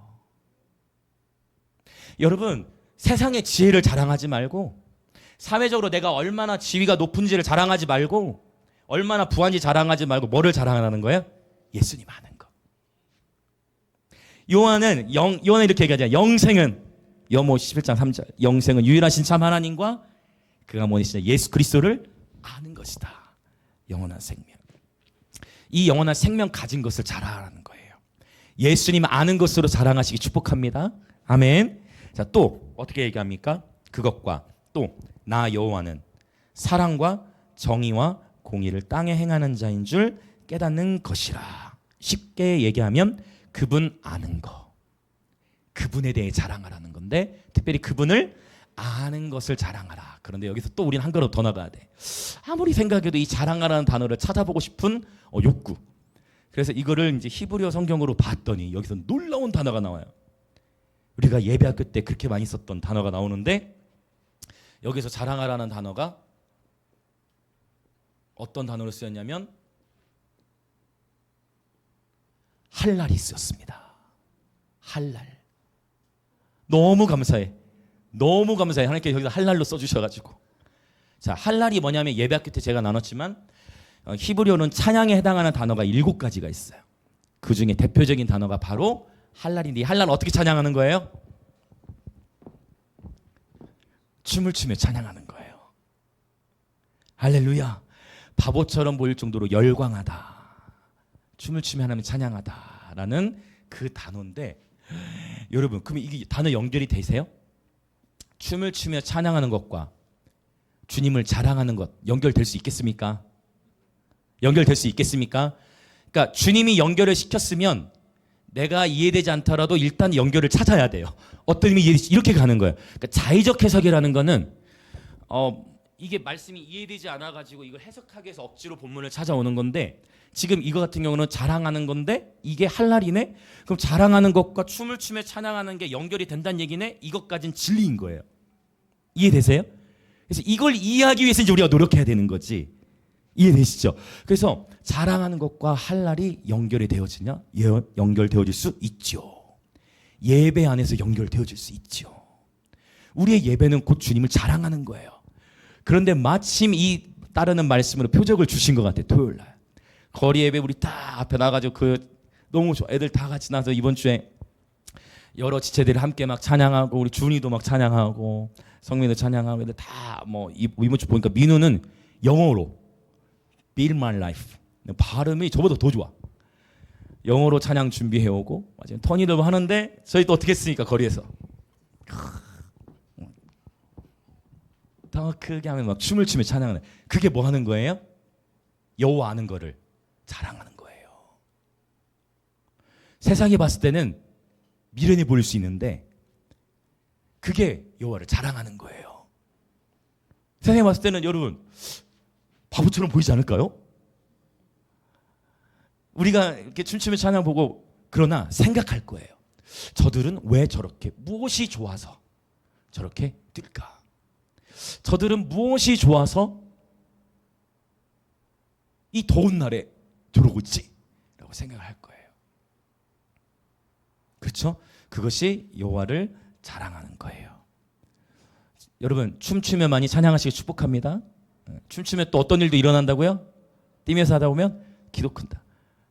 여러분 세상의 지혜를 자랑하지 말고 사회적으로 내가 얼마나 지위가 높은지를 자랑하지 말고 얼마나 부한지 자랑하지 말고 뭐를 자랑하는 거예요? 예수님 아는 거. 요한은 이렇게 얘기하잖아요. 영생은 여모 11장 3절 영생은 유일하신 참 하나님과 그가 뭐니시냐 예수 그리스도를 아는 것이다. 영원한 생명. 이 영원한 생명 가진 것을 자랑하는 거예요. 예수님 아는 것으로 자랑하시기 축복합니다. 아멘. 자, 또 어떻게 얘기합니까? 그것과 또 나 여호와는 사랑과 정의와 공의를 땅에 행하는 자인 줄 깨닫는 것이라. 쉽게 얘기하면 그분 아는 거, 그분에 대해 자랑하라는 건데, 특별히 그분을 아는 것을 자랑하라. 그런데 여기서 또 우리는 한 걸음 더 나가야 돼. 아무리 생각해도 이 자랑하라는 단어를 찾아보고 싶은 욕구. 그래서 이거를 이제 히브리어 성경으로 봤더니 여기서 놀라운 단어가 나와요. 우리가 예배학교 때 그렇게 많이 썼던 단어가 나오는데, 여기서 자랑하라는 단어가 어떤 단어로 쓰였냐면 할랄이 쓰였습니다. 할랄. 너무 감사해. 너무 감사해. 하나님께서 여기서 할랄로 써주셔가지고. 자, 할랄이 뭐냐면 예배학교 때 제가 나눴지만 히브리어는 찬양에 해당하는 단어가 7가지가 있어요. 그 중에 대표적인 단어가 바로 할랄인데, 이 할랄은 어떻게 찬양하는 거예요? 춤을 추며 찬양하는 거예요. 할렐루야. 바보처럼 보일 정도로 열광하다, 춤을 추며 하나님 찬양하다라는 그 단어인데, 여러분 그럼 이게 단어 연결이 되세요? 춤을 추며 찬양하는 것과 주님을 자랑하는 것 연결될 수 있겠습니까? 연결될 수 있겠습니까? 그러니까 주님이 연결을 시켰으면 내가 이해되지 않더라도 일단 연결을 찾아야 돼요. 어떤 의미 이렇게 가는 거예요. 그러니까 자의적 해석이라는 거는 이게 말씀이 이해되지 않아가지고 이걸 해석하기 위해서 억지로 본문을 찾아오는 건데, 지금 이거 같은 경우는 자랑하는 건데 이게 할랄이네? 그럼 자랑하는 것과 춤을 추며 찬양하는 게 연결이 된다는 얘기네? 이것까지는 진리인 거예요. 이해되세요? 그래서 이걸 이해하기 위해서 이제 우리가 노력해야 되는 거지. 이해되시죠? 그래서 자랑하는 것과 할랄이 연결이 되어지냐? 연결되어질 수 있죠. 예배 안에서 연결되어질 수 있죠. 우리의 예배는 곧 주님을 자랑하는 거예요. 그런데 마침 이 따르는 말씀으로 표적을 주신 것 같아요. 토요일날 거리 예배 우리 다 앞에 나가지고 너무 좋아. 애들 다 같이 나서 이번 주에 여러 지체들이 함께 막 찬양하고, 우리 준이도 막 찬양하고, 성민도 찬양하고, 애들 다 이번 주 보니까 민우는 영어로 Build My Life, 발음이 저보다 더 좋아. 영어로 찬양 준비해오고, 맞아요. 터니도 하는데 저희 또 어떻게 했으니까 거리에서 더 크게 하면 막 춤을 추며 찬양하는, 그게 뭐 하는 거예요? 여호와 아는 거를 자랑하는 거예요. 세상이 봤을 때는 미련해 보일 수 있는데 그게 여호와를 자랑하는 거예요. 세상이 봤을 때는 여러분 바보처럼 보이지 않을까요? 우리가 이렇게 춤추며 찬양 보고, 그러나 생각할 거예요. 저들은 왜 저렇게, 무엇이 좋아서 저렇게 뛸까? 저들은 무엇이 좋아서 이 더운 날에 들어오고 있지? 라고 생각을 할 거예요. 그렇죠? 그것이 여호와를 자랑하는 거예요. 여러분 춤추며 많이 찬양하시기 축복합니다. 춤추며 또 어떤 일도 일어난다고요? 뛰면서 하다 보면 기도 큰다.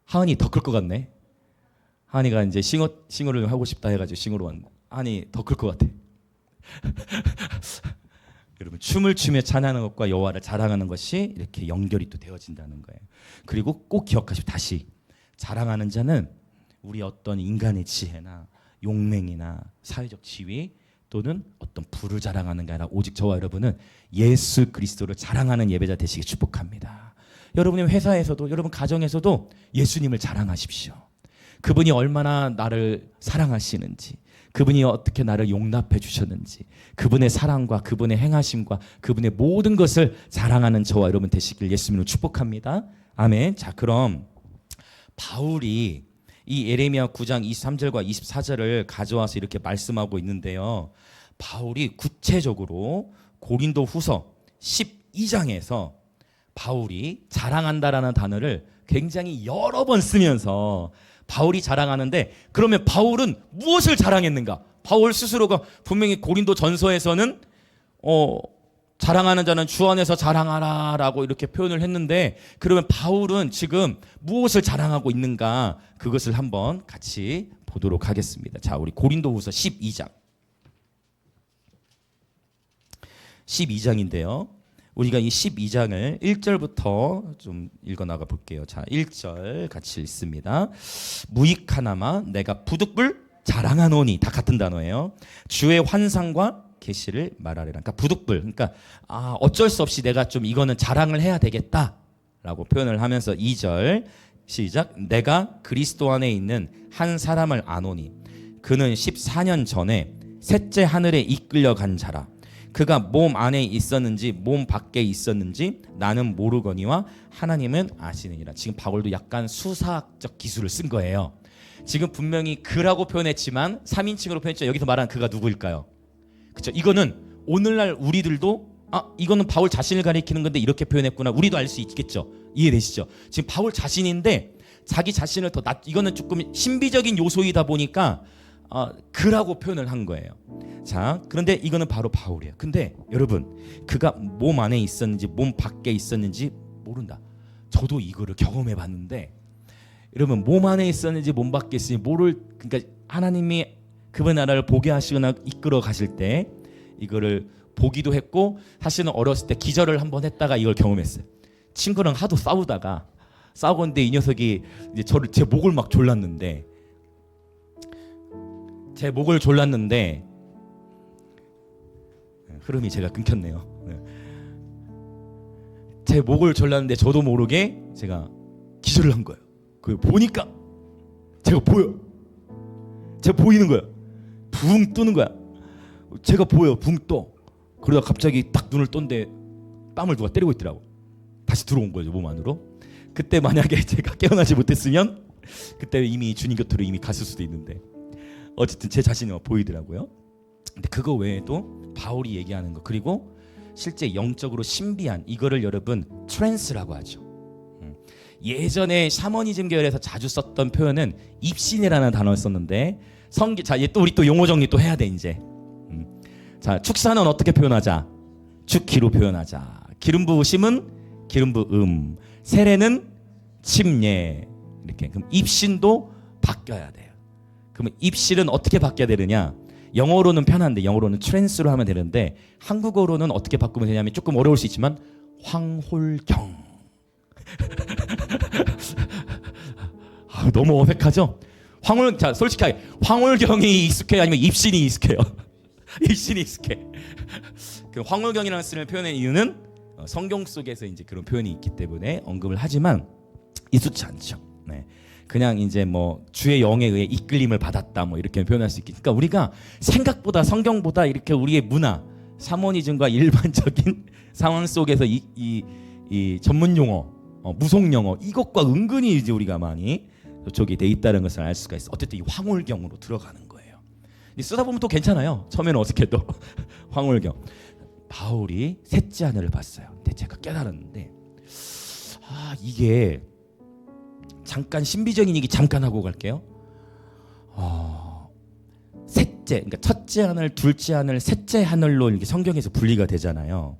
하은이 더 클 것 같네. 하은이가 이제 싱어를 하고 싶다 해가지고 싱어로 왔는데, 하은이 더 클 것 같아. 여러분 춤을 추며 찬양하는 것과 여호와를 자랑하는 것이 이렇게 연결이 또 되어진다는 거예요. 그리고 꼭 기억하시고, 다시 자랑하는 자는 우리 어떤 인간의 지혜나 용맹이나 사회적 지위 또는 어떤 부를 자랑하는 게 아니라 오직 저와 여러분은 예수 그리스도를 자랑하는 예배자 되시기 축복합니다. 여러분의 회사에서도, 여러분 가정에서도 예수님을 자랑하십시오. 그분이 얼마나 나를 사랑하시는지, 그분이 어떻게 나를 용납해 주셨는지, 그분의 사랑과 그분의 행하심과 그분의 모든 것을 자랑하는 저와 여러분 되시길 예수님으로 축복합니다. 아멘. 자, 그럼 바울이 이 예레미야 9장 23절과 24절을 가져와서 이렇게 말씀하고 있는데요. 바울이 구체적으로 고린도 후서 12장에서 바울이 자랑한다라는 단어를 굉장히 여러 번 쓰면서 바울이 자랑하는데, 그러면 바울은 무엇을 자랑했는가? 바울 스스로가 분명히 고린도 전서에서는 자랑하는 자는 주 안에서 자랑하라 라고 이렇게 표현을 했는데, 그러면 바울은 지금 무엇을 자랑하고 있는가? 그것을 한번 같이 보도록 하겠습니다. 자, 우리 고린도후서 12장인데요. 우리가 이 12장을 1절부터 좀 읽어나가 볼게요. 자, 1절 같이 읽습니다. 무익하나마 내가 부득불 자랑하노니 다 같은 단어예요. 주의 환상과 계시를 말하리라. 그러니까 부득불. 그러니까 어쩔 수 없이 내가 좀 이거는 자랑을 해야 되겠다라고 표현을 하면서 2절 시작. 내가 그리스도 안에 있는 한 사람을 아노니 그는 14년 전에 셋째 하늘에 이끌려간 자라. 그가 몸 안에 있었는지 몸 밖에 있었는지 나는 모르거니와 하나님은 아시느니라. 지금 바울도 약간 수사학적 기술을 쓴 거예요. 지금 분명히 그라고 표현했지만 3인칭으로 표현했죠. 여기서 말하는 그가 누구일까요? 그렇죠. 이거는 오늘날 우리들도 이거는 바울 자신을 가리키는 건데 이렇게 표현했구나. 우리도 알 수 있겠죠. 이해되시죠? 지금 바울 자신인데 자기 자신을 더 이거는 조금 신비적인 요소이다 보니까 그라고 표현을 한 거예요. 자, 그런데 이거는 바로 바울이에요. 근데 여러분, 그가 몸 안에 있었는지 몸 밖에 있었는지 모른다. 저도 이거를 경험해 봤는데 여러분, 몸 안에 있었는지 몸 밖에 있었는지 그러니까 하나님이 그분 나라를 보게 하시거나 이끌어 가실 때 이거를 보기도 했고, 사실은 어렸을 때 기절을 한번 했다가 이걸 경험했어요. 친구랑 하도 싸우는데 이 녀석이 이제 제 목을 막 졸랐는데 흐름이 제가 끊겼네요. 제 목을 졸랐는데 저도 모르게 제가 기절을 한 거예요. 그 보니까 제가 보이는 거예요. 붕 뜨는 거야. 제가 보여, 붕 떠. 그러다 갑자기 딱 눈을 떴는데 뺨을 누가 때리고 있더라고. 다시 들어온 거죠, 몸 안으로. 그때 만약에 제가 깨어나지 못했으면 그때 이미 주님 곁으로 이미 갔을 수도 있는데, 어쨌든 제 자신이 보이더라고요. 근데 그거 외에도 바울이 얘기하는 거, 그리고 실제 영적으로 신비한 이거를 여러분 트랜스라고 하죠. 예전에 샤머니즘 계열에서 자주 썼던 표현은 입신이라는 단어를 썼는데 우리 또 용어 정리 또 해야 돼 이제. 자, 축사는 어떻게 표현하자? 축기로 표현하자. 기름 부으심은 기름 부음, 세례는 침례. 이렇게. 그럼 입신도 바뀌어야 돼요. 그러면 입신은 어떻게 바뀌어야 되느냐? 영어로는 편한데, 영어로는 트랜스로 하면 되는데 한국어로는 어떻게 바꾸면 되냐면 조금 어려울 수 있지만 황홀경. 너무 어색하죠? 자, 솔직하게 황홀경이 익숙해요? 아니면 입신이 익숙해요? 입신이 익숙해. 그 황홀경이라는 쓰는 표현의 이유는 성경 속에서 이제 그런 표현이 있기 때문에 언급을 하지만 익숙치 않죠. 네. 그냥 이제 뭐 주의 영에 의해 이끌림을 받았다 뭐 이렇게 표현할 수 있겠죠. 그러니까 우리가 생각보다 성경보다 이렇게 우리의 문화, 샤머니즘과 일반적인 상황 속에서 이 전문 용어, 무속 용어 이것과 은근히 이제 우리가 많이 저쪽이 돼 있다는 것을 알 수가 있어. 어쨌든 이 황홀경으로 들어가는 거예요. 쓰다 보면 또 괜찮아요. 처음에는 어색해도 황홀경. 바울이 셋째 하늘을 봤어요. 근데 제가 깨달았는데 이게 잠깐 신비적인 얘기 잠깐 하고 갈게요. 셋째, 그러니까 첫째 하늘, 둘째 하늘, 셋째 하늘로 이렇게 성경에서 분리가 되잖아요.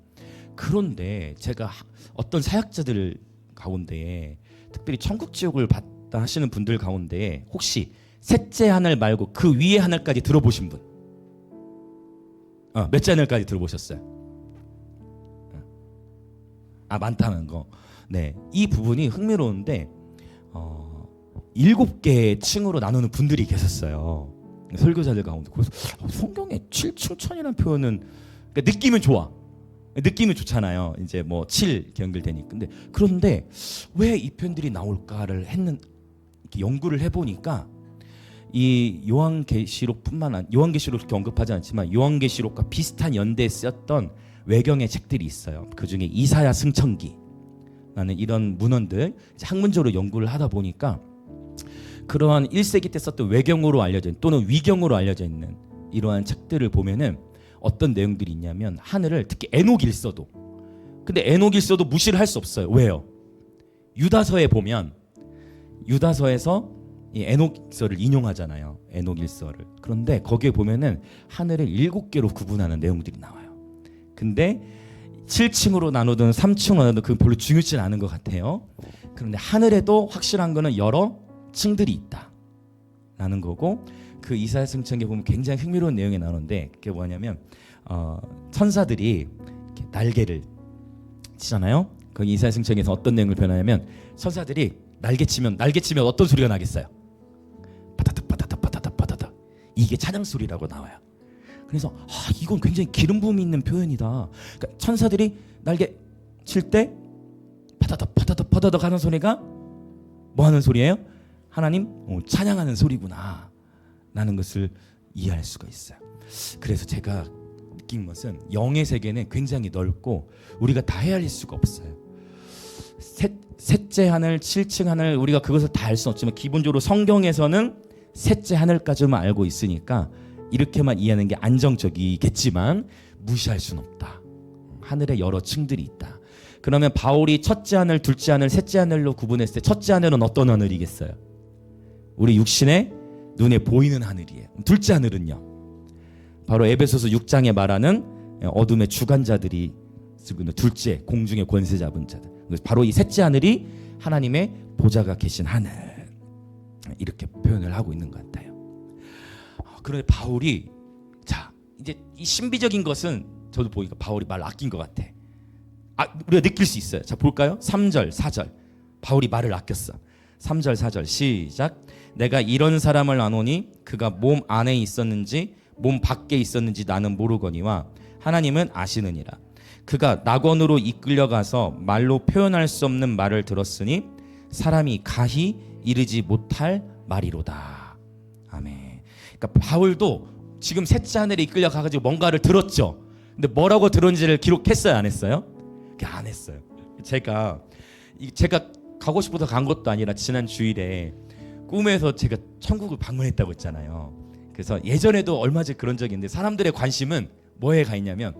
그런데 제가 어떤 사역자들 가운데 특별히 천국 지옥을 봤다 하시는 분들 가운데 혹시 셋째 하늘 말고 그 위에 하늘까지 들어보신 분? 몇째 하늘까지 들어보셨어요? 많다는 거. 네, 이 부분이 흥미로운데 7개의 층으로 나누는 분들이 계셨어요. 설교자들 가운데. 그래서 성경에 7층천이라는 표현은 그러니까 느낌은 좋아. 느낌은 좋잖아요. 이제 뭐 7 연결되니까. 그런데 왜 이 표현들이 나올까를 이렇게 연구를 해보니까 이 요한계시록뿐만 요한계시록 이렇게 언급하지 않지만 요한계시록과 비슷한 연대에 쓰였던 외경의 책들이 있어요. 그 중에 이사야 승천기라는 이런 문헌들 학문적으로 연구를 하다 보니까 그러한 1세기 때 썼던 외경으로 알려져 있는 또는 위경으로 알려져 있는 이러한 책들을 보면은 어떤 내용들이 있냐면 하늘을 특히 에녹일서도 근데 에녹일서도 무시를 할 수 없어요. 왜요? 유다서에 보면 유다서에서 이 에녹일서를 인용하잖아요. 에녹일서를. 그런데 거기에 보면은 하늘을 7개로 구분하는 내용들이 나와요. 근데 7층으로 나누든 3층으로 나누든 그건 별로 중요치 않은 것 같아요. 그런데 하늘에도 확실한 거는 여러 층들이 있다라는 거고 그 이사야 승천기에 보면 굉장히 흥미로운 내용이 나오는데 그게 뭐냐면 천사들이 이렇게 날개를 치잖아요. 그 이사야 승천기에서 어떤 내용을 표현하냐면 천사들이 날개치면 어떤 소리가 나겠어요? 바다닥 바다닥 바다닥 바다닥 이게 찬양 소리라고 나와요. 그래서 이건 굉장히 기름 부음이 있는 표현이다. 그러니까 천사들이 날개 칠 때 파다닥 파다닥 파다닥 하는 소리가 뭐 하는 소리예요? 하나님 찬양하는 소리구나 라는 것을 이해할 수가 있어요. 그래서 제가 느낀 것은 영의 세계는 굉장히 넓고 우리가 다 헤아릴 수가 없어요. 셋째 하늘, 7층 하늘, 우리가 그것을 다 알 수는 없지만 기본적으로 성경에서는 셋째 하늘까지만 알고 있으니까 이렇게만 이해하는 게 안정적이겠지만 무시할 수는 없다. 하늘에 여러 층들이 있다. 그러면 바울이 첫째 하늘, 둘째 하늘, 셋째 하늘로 구분했을 때 첫째 하늘은 어떤 하늘이겠어요? 우리 육신의 눈에 보이는 하늘이에요. 둘째 하늘은요? 바로 에베소서 6장에 말하는 어둠의 주관자들이 둘째 공중의 권세 잡은 자들. 바로 이 셋째 하늘이 하나님의 보좌가 계신 하늘, 이렇게 표현을 하고 있는 것 같아요. 그런데 바울이 이제 이 신비적인 것은 저도 보니까 바울이 말 아낀 것 같아. 우리가 느낄 수 있어요. 자, 볼까요? 3절 4절 바울이 말을 아꼈어. 3절 4절 시작. 내가 이런 사람을 아노니 그가 몸 안에 있었는지 몸 밖에 있었는지 나는 모르거니와 하나님은 아시느니라. 그가 낙원으로 이끌려가서 말로 표현할 수 없는 말을 들었으니 사람이 가히 이르지 못할 말이로다. 아멘. 그러니까 바울도 지금 셋째 하늘에 이끌려가가지고 뭔가를 들었죠. 근데 뭐라고 들었는지를 기록했어요, 안 했어요? 안 했어요. 제가 가고 싶어서 간 것도 아니라 지난 주일에 꿈에서 제가 천국을 방문했다고 했잖아요. 그래서 예전에도 얼마 전에 그런 적이 있는데 사람들의 관심은 뭐에 가 있냐면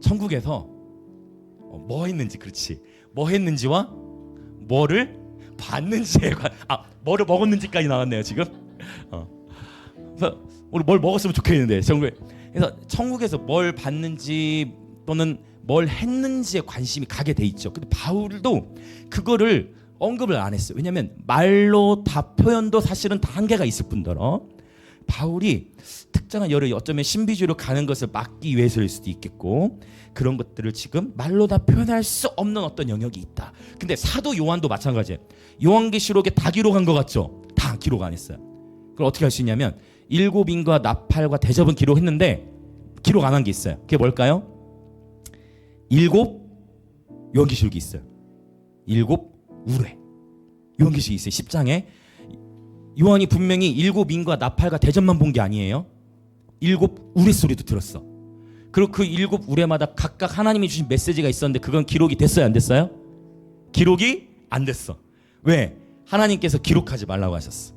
천국에서 뭐 했는지, 그렇지, 뭐 했는지와 뭐를 봤는지에 뭐를 먹었는지까지 나왔네요 지금. 그래서 오늘 뭘 먹었으면 좋겠는데 그래서 천국에서 뭘 봤는지 또는 뭘 했는지에 관심이 가게 돼 있죠. 근데 바울도 그거를 언급을 안 했어요. 왜냐하면 말로 다 표현도 사실은 다 한계가 있을 뿐더러 바울이 특정한 여러 어쩌면 신비주의로 가는 것을 막기 위해서일 수도 있겠고 그런 것들을 지금 말로 다 표현할 수 없는 어떤 영역이 있다. 근데 사도 요한도 마찬가지예요. 요한계시록에 다 기록한 것 같죠? 다 기록 안 했어요. 그걸 어떻게 할 수 있냐면 일곱 인과 나팔과 대접은 기록했는데 기록 안 한 게 있어요. 그게 뭘까요? 일곱 요한계시록이 있어요. 일곱 우레 요한계시록이 있어요. 10장에 요한이 분명히 일곱 인과 나팔과 대접만 본 게 아니에요. 일곱 우레 소리도 들었어. 그리고 그 일곱 우레마다 각각 하나님이 주신 메시지가 있었는데 그건 기록이 됐어요, 안 됐어요? 기록이 안 됐어. 왜? 하나님께서 기록하지 말라고 하셨어.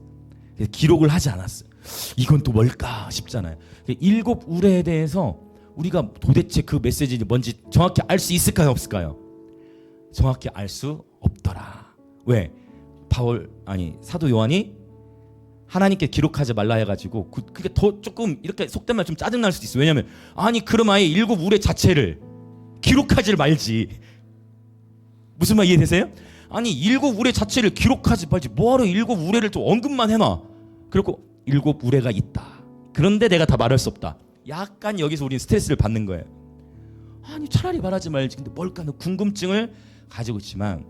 그래서 기록을 하지 않았어요. 이건 또 뭘까 싶잖아요. 일곱 우레에 대해서 우리가 도대체 그 메시지가 뭔지 정확히 알 수 있을까요, 없을까요? 정확히 알 수 없더라. 왜? 사도 요한이 하나님께 기록하지 말라 해가지고 그게 더 조금 이렇게 속된 말 좀 짜증날 수도 있어요. 왜냐하면 그럼 아예 일곱 우레 자체를 기록하지 말지. 무슨 말 이해되세요? 일곱 우레 자체를 기록하지 말지 뭐하러 일곱 우레를 또 언급만 해놔. 그리고 일곱 우레가 있다. 그런데 내가 다 말할 수 없다. 약간 여기서 우리는 스트레스를 받는 거예요. 차라리 말하지 말지. 근데 뭘까 하는 궁금증을 가지고 있지만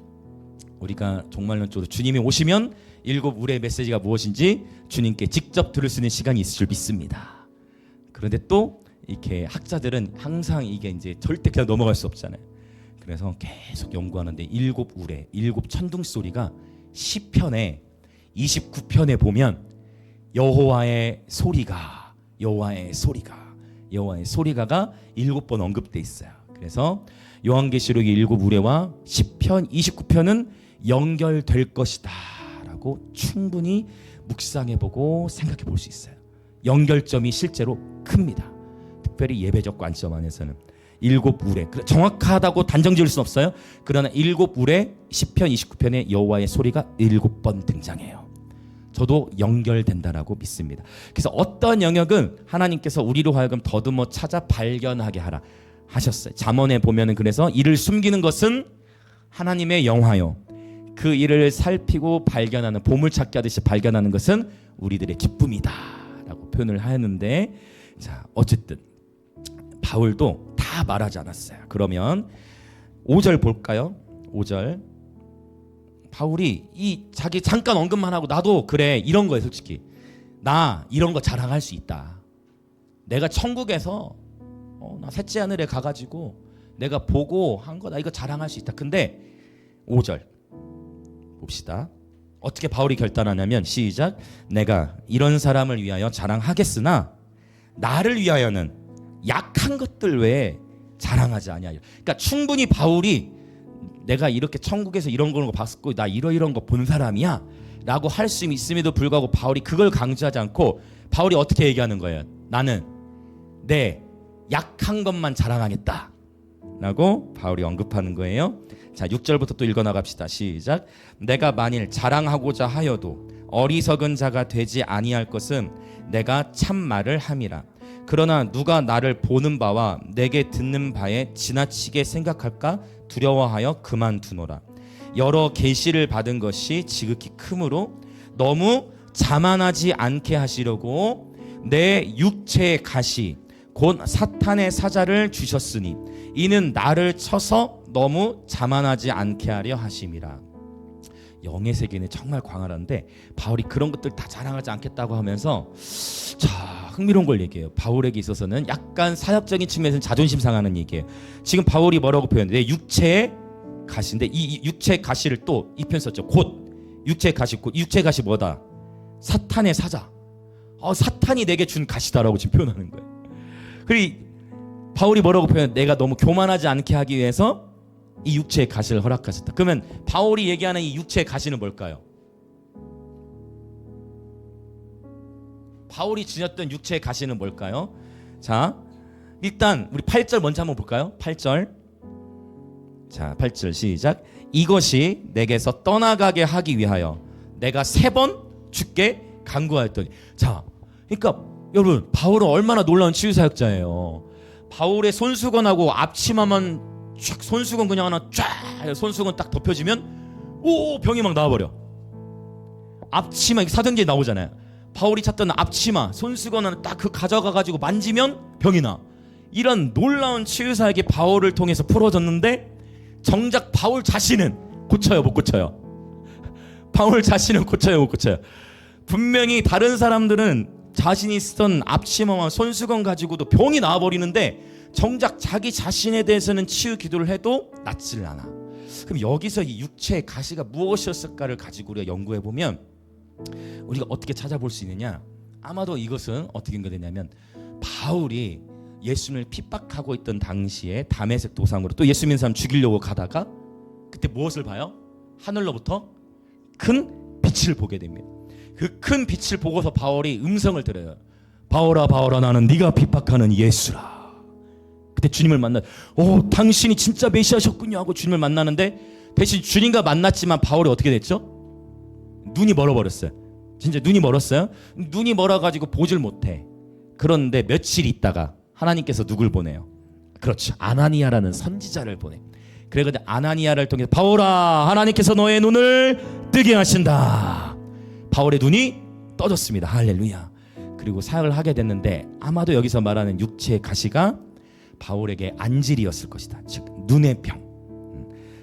우리가 정말로 주님이 오시면 일곱 우레의 메시지가 무엇인지 주님께 직접 들을 수 있는 시간이 있을 줄 믿습니다. 그런데 또 이렇게 학자들은 항상 이게 이제 절대 그냥 넘어갈 수 없잖아요. 그래서 계속 연구하는데 일곱 우레, 일곱 천둥 소리가 시편에 29편에 보면 여호와의 소리가가 7번 언급돼 있어요. 그래서 요한계시록의 일곱 우레와 시편 29편은 연결될 것이다 라고 충분히 묵상해보고 생각해볼 수 있어요. 연결점이 실제로 큽니다. 특별히 예배적 관점 안에서는 일곱 우레, 정확하다고 단정 지을 수는 없어요. 그러나 일곱 우레 시편 29편에 여호와의 소리가 7번 등장해요. 저도 연결된다라고 믿습니다. 그래서 어떤 영역은 하나님께서 우리로 하여금 더듬어 찾아 발견하게 하라 하셨어요. 잠언에 보면은 그래서 이를 숨기는 것은 하나님의 영화요, 그 일을 살피고 발견하는, 보물찾기 하듯이 발견하는 것은 우리들의 기쁨이다 라고 표현을 하였는데, 자 어쨌든 바울도 다 말하지 않았어요. 그러면 5절 볼까요? 5절 바울이 이 자기 잠깐 언급만 하고 나도 그래 이런 거예요. 솔직히 나 이런 거 자랑할 수 있다. 내가 천국에서 나 셋째 하늘에 가가지고 내가 보고 한 거 나 이거 자랑할 수 있다. 근데 5절 봅시다. 어떻게 바울이 결단하냐면 시작. 내가 이런 사람을 위하여 자랑하겠으나 나를 위하여는 약한 것들 외에 자랑하지 아니하리라. 그러니까 충분히 바울이 내가 이렇게 천국에서 이런 거 봤고 나 이런 거 본 사람이야 라고 할 수 있음에도 불구하고 바울이 그걸 강조하지 않고 바울이 어떻게 얘기하는 거예요? 나는 내 약한 것만 자랑하겠다 라고 바울이 언급하는 거예요. 자, 6절부터 또 읽어나갑시다. 시작. 내가 만일 자랑하고자 하여도 어리석은 자가 되지 아니할 것은 내가 참말을 함이라. 그러나 누가 나를 보는 바와 내게 듣는 바에 지나치게 생각할까 두려워하여 그만두노라. 여러 계시를 받은 것이 지극히 크므로 너무 자만하지 않게 하시려고 내 육체의 가시 곧 사탄의 사자를 주셨으니 이는 나를 쳐서 너무 자만하지 않게 하려 하심이라. 영의 세계는 정말 광활한데 바울이 그런 것들 다 자랑하지 않겠다고 하면서 자, 흥미로운 걸 얘기해요. 바울에게 있어서는 약간 사역적인 측면에서는 자존심 상하는 얘기예요. 지금 바울이 뭐라고 표현해? 내 육체의 가시인데 이 육체의 가시를 또 이 편 썼죠. 곧 육체의 가시, 곧 육체의 가시 뭐다? 사탄의 사자. 사탄이 내게 준 가시다라고 지금 표현하는 거예요. 그리고 바울이 뭐라고 표현해? 내가 너무 교만하지 않게 하기 위해서 이 육체의 가시를 허락하셨다. 그러면 바울이 얘기하는 이 육체의 가시는 뭘까요? 바울이 지녔던 육체의 가시는 뭘까요? 자, 일단 우리 8절 먼저 한번 볼까요? 8절. 자, 8절 시작. 이것이 내게서 떠나가게 하기 위하여 내가 3번 주께 간구하였더니. 자, 그러니까 여러분 바울은 얼마나 놀라운 치유사역자예요. 바울의 손수건하고 앞치마만 쫙, 손수건 그냥 하나 쫙, 손수건 딱 덮여지면 오, 병이 막 나와버려. 앞치마 사도행전에 나오잖아요. 바울이 찾던 앞치마, 손수건 하나 딱 그 가져가가지고 만지면 병이 나. 이런 놀라운 치유사역이 바울을 통해서 풀어졌는데 정작 바울 자신은 고쳐요, 못 고쳐요? 바울 자신은 고쳐요, 못 고쳐요? 분명히 다른 사람들은 자신이 쓰던 앞치마와 손수건 가지고도 병이 나와버리는데 정작 자기 자신에 대해서는 치유 기도를 해도 낫질 않아. 그럼 여기서 이 육체의 가시가 무엇이었을까를 가지고 우리가 연구해보면 우리가 어떻게 찾아볼 수 있느냐? 아마도 이것은 어떻게 연결되냐면 바울이 예수님을 핍박하고 있던 당시에 다메섹 도상으로 또 예수 믿는 사람 죽이려고 가다가 그때 무엇을 봐요? 하늘로부터 큰 빛을 보게 됩니다. 그 큰 빛을 보고서 바울이 음성을 들어요. 바울아 바울아 나는 네가 핍박하는 예수라. 그때 주님을 만나 당신이 진짜 메시아셨군요 하고 주님을 만나는데 대신 주님과 만났지만 바울이 어떻게 됐죠? 눈이 멀어버렸어요. 진짜 눈이 멀었어요. 눈이 멀어가지고 보질 못해. 그런데 며칠 있다가 하나님께서 누굴 보내요? 그렇죠, 아나니아라는 선지자를 보내. 그래가지고 아나니아를 통해서 바울아 하나님께서 너의 눈을 뜨게 하신다. 바울의 눈이 떠졌습니다. 할렐루야. 그리고 사역을 하게 됐는데 아마도 여기서 말하는 육체의 가시가 바울에게 안질이었을 것이다. 즉 눈의 병.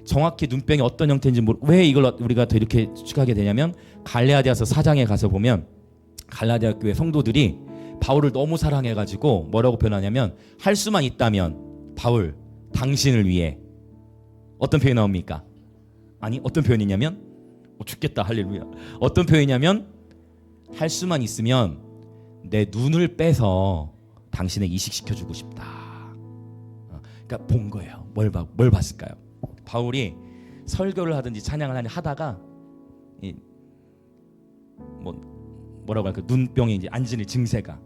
정확히 눈병이 어떤 형태인지 왜 이걸 우리가 더 이렇게 추측하게 되냐면 갈라디아서 4장에 가서 보면 갈라디아 교회 성도들이 바울을 너무 사랑해가지고 뭐라고 표현하냐면 할 수만 있다면 바울 당신을 위해 어떤 표현이 나옵니까? 아니 어떤 표현이냐면 죽겠다 할렐루야. 어떤 표현이냐면 할 수만 있으면 내 눈을 빼서 당신에게 이식시켜주고 싶다. 그러니까 본 거예요. 뭘 봤을까요? 바울이 설교를 하든지 찬양을 하다가 뭐라고 할까 눈병이 이제 안진의 증세가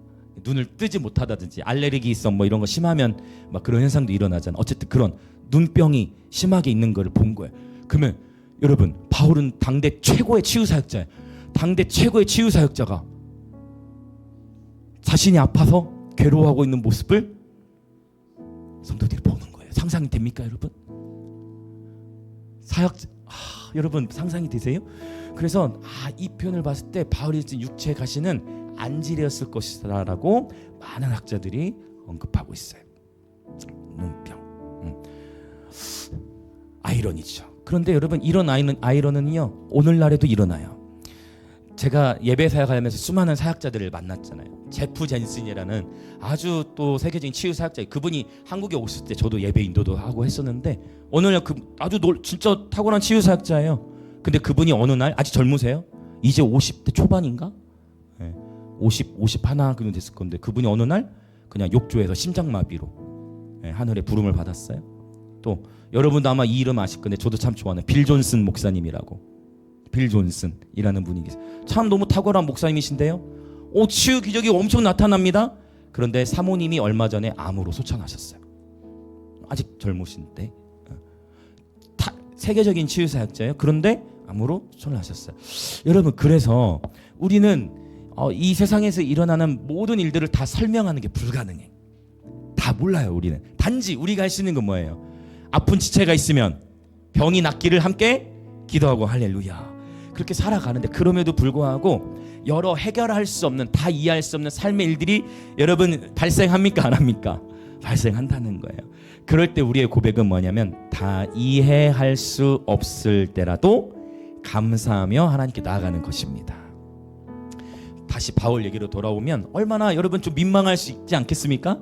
눈을 뜨지 못하다든지 알레르기성 이런 거 심하면 막 그런 현상도 일어나잖아. 어쨌든 그런 눈병이 심하게 있는 거를 본 거예요. 그러면 여러분 바울은 당대 최고의 치유사역자예요. 당대 최고의 치유사역자가 자신이 아파서 괴로워하고 있는 모습을 성도들이 보는 거예요. 상상이 됩니까 여러분? 여러분 상상이 되세요? 그래서 이 표현을 봤을 때 바울이 쓴 육체의 가시는 안질이었을 것이다라고 많은 학자들이 언급하고 있어요. 눈병. 아이러니죠. 그런데 여러분 이런 아이러는요 오늘날에도 일어나요. 제가 예배 사역하면서 수많은 사역자들을 만났잖아요. 제프 젠슨이라는 아주 또 세계적인 치유 사역자, 그분이 한국에 오실 때 저도 예배 인도도 하고 했었는데 어느 날 아주 진짜 탁월한 치유 사역자예요. 근데 그분이 어느 날, 아직 젊으세요? 이제 50대 초반인가? 50 하나 그냥 됐을 건데, 그분이 어느 날 그냥 욕조에서 심장마비로 하늘의 부름을 받았어요. 또 여러분도 아마 이 이름 아실 건데 저도 참 좋아하는 빌 존슨 목사님이라고, 빌 존슨이라는 분이 계세요. 참 너무 탁월한 목사님이신데요. 치유 기적이 엄청 나타납니다. 그런데 사모님이 얼마 전에 암으로 소천하셨어요. 아직 젊으신데 세계적인 치유 사역자예요. 그런데 암으로 소천하셨어요. 여러분, 그래서 우리는 이 세상에서 일어나는 모든 일들을 다 설명하는 게 불가능해. 다 몰라요. 우리는 단지 우리가 할 수 있는 건 뭐예요? 아픈 지체가 있으면 병이 낫기를 함께 기도하고 할렐루야, 그렇게 살아가는데, 그럼에도 불구하고 여러 해결할 수 없는, 다 이해할 수 없는 삶의 일들이 여러분 발생합니까? 안 합니까? 발생한다는 거예요. 그럴 때 우리의 고백은 뭐냐면, 다 이해할 수 없을 때라도 감사하며 하나님께 나아가는 것입니다. 다시 바울 얘기로 돌아오면 얼마나 여러분 좀 민망할 수 있지 않겠습니까?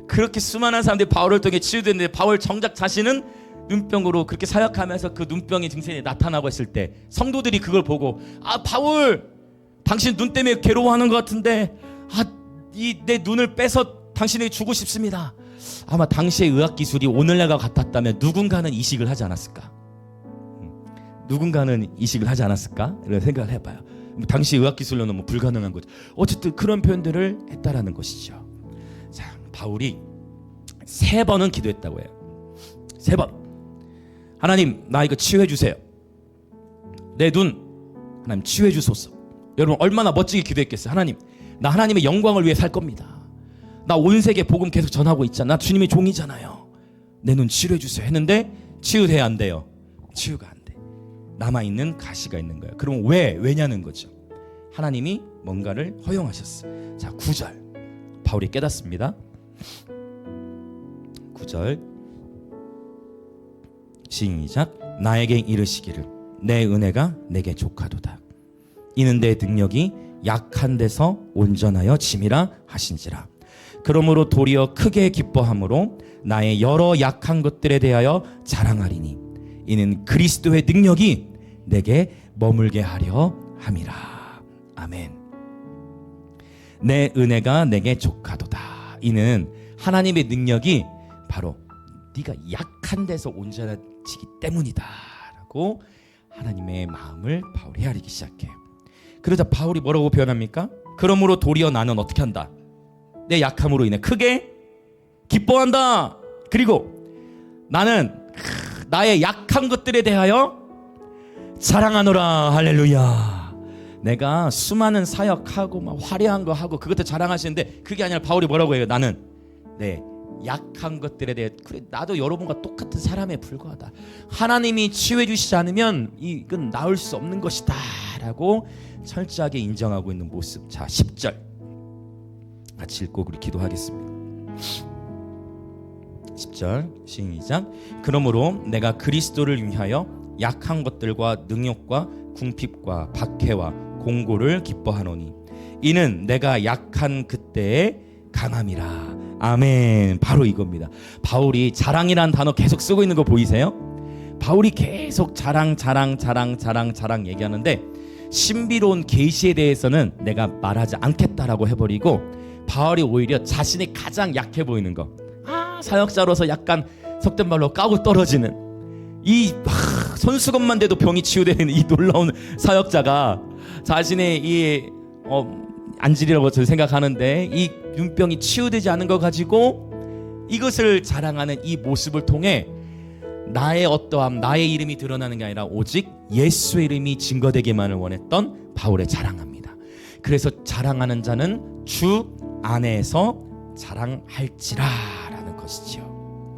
그렇게 수많은 사람들이 바울을 통해 치유됐는데, 바울 정작 자신은 눈병으로 그렇게 사역하면서 그 눈병이 증세에 나타나고 있을 때 성도들이 그걸 보고, 바울 당신 눈 때문에 괴로워하는 것 같은데 내 눈을 빼서 당신에게 주고 싶습니다. 아마 당시의 의학기술이 오늘날과 같았다면 누군가는 이식을 하지 않았을까? 누군가는 이식을 하지 않았을까? 이런 생각을 해봐요. 당시 의학기술로는 뭐 불가능한 거죠. 어쨌든 그런 표현들을 했다라는 것이죠. 자, 바울이 3번은 기도했다고 해요. 3번. 하나님, 나 이거 치유해 주세요. 내 눈 하나님 치유해 주소서. 여러분 얼마나 멋지게 기도했겠어요. 하나님, 나 하나님의 영광을 위해 살 겁니다. 나 온 세계 복음 계속 전하고 있잖아. 나 주님의 종이잖아요. 내 눈 치유해 주세요 했는데 치유돼야 안 돼요. 치유가 안 돼. 남아있는 가시가 있는 거예요. 그럼 왜냐는 거죠. 하나님이 뭔가를 허용하셨어요. 자, 9절 바울이 깨닫습니다. 9절 시작. 나에게 이르시기를 내 은혜가 내게 족하도다. 이는 내 능력이 약한 데서 온전하여 짐이라 하신지라. 그러므로 도리어 크게 기뻐함으로 나의 여러 약한 것들에 대하여 자랑하리니 이는 그리스도의 능력이 내게 머물게 하려 함이라. 아멘. 내 은혜가 내게 족하도다. 이는 하나님의 능력이 바로 네가 약한 데서 온전해지기 때문이다 라고 하나님의 마음을 바울이 헤아리기 시작해요. 그러자 바울이 뭐라고 표현합니까? 그러므로 도리어 나는 어떻게 한다? 내 약함으로 인해 크게 기뻐한다. 그리고 나는 나의 약한 것들에 대하여 자랑하노라. 할렐루야. 내가 수많은 사역하고 막 화려한 거 하고 그것도 자랑하시는데, 그게 아니라 바울이 뭐라고 해요? 나는 내 약한 것들에 대해, 그래 나도 여러분과 똑같은 사람에 불과하다. 하나님이 치유해 주시지 않으면 이건 나을 수 없는 것이다 라고 철저하게 인정하고 있는 모습. 자, 10절 같이 읽고 우리 기도하겠습니다. 10절 시작. 그러므로 내가 그리스도를 위하여 약한 것들과 능욕과 궁핍과 박해와 공고를 기뻐하노니 이는 내가 약한 그때의 강함이라. 아멘. 바로 이겁니다. 바울이 자랑이라는 단어 계속 쓰고 있는 거 보이세요? 바울이 계속 자랑 얘기하는데, 신비로운 계시에 대해서는 내가 말하지 않겠다라고 해버리고, 바울이 오히려 자신이 가장 약해 보이는 거, 사역자로서 약간 속된 말로 까고 떨어지는 이 손수건만 돼도 병이 치유되는 이 놀라운 사역자가 자신의 이 안질이라고 저는 생각하는데, 이 눈병이 치유되지 않은 거 가지고 이것을 자랑하는 이 모습을 통해 나의 어떠함, 나의 이름이 드러나는 게 아니라 오직 예수의 이름이 증거되기만을 원했던 바울의 자랑합니다. 그래서 자랑하는 자는 주 안에서 자랑할지라 라는 것이지요.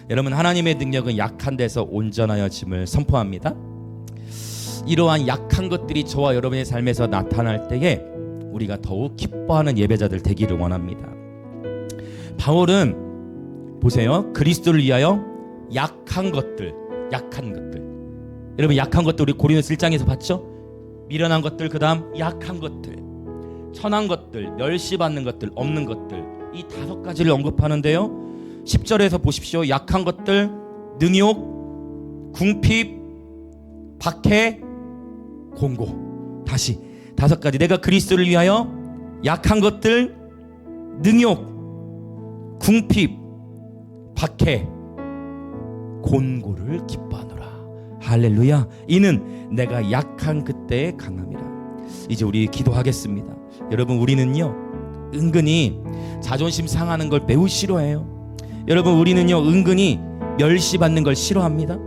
여러분, 하나님의 능력은 약한 데서 온전하여 짐을 선포합니다. 이러한 약한 것들이 저와 여러분의 삶에서 나타날 때에 우리가 더욱 기뻐하는 예배자들 되기를 원합니다. 바울은 보세요. 그리스도를 위하여 약한 것들. 여러분, 약한 것들 우리 고린도서 1장에서 봤죠? 미련한 것들, 그 다음 약한 것들, 천한 것들, 멸시받는 것들, 없는 것들, 이 5가지를 언급하는데요. 10절에서 보십시오. 약한 것들, 능욕, 궁핍, 박해, 공고. 다시 5가지. 내가 그리스도를 위하여 약한 것들, 능욕, 궁핍, 박해, 곤고를 기뻐하노라. 할렐루야. 이는 내가 약한 그때의 강함이라. 이제 우리 기도하겠습니다. 여러분, 우리는요 은근히 자존심 상하는 걸 매우 싫어해요. 여러분, 우리는요 은근히 멸시받는 걸 싫어합니다.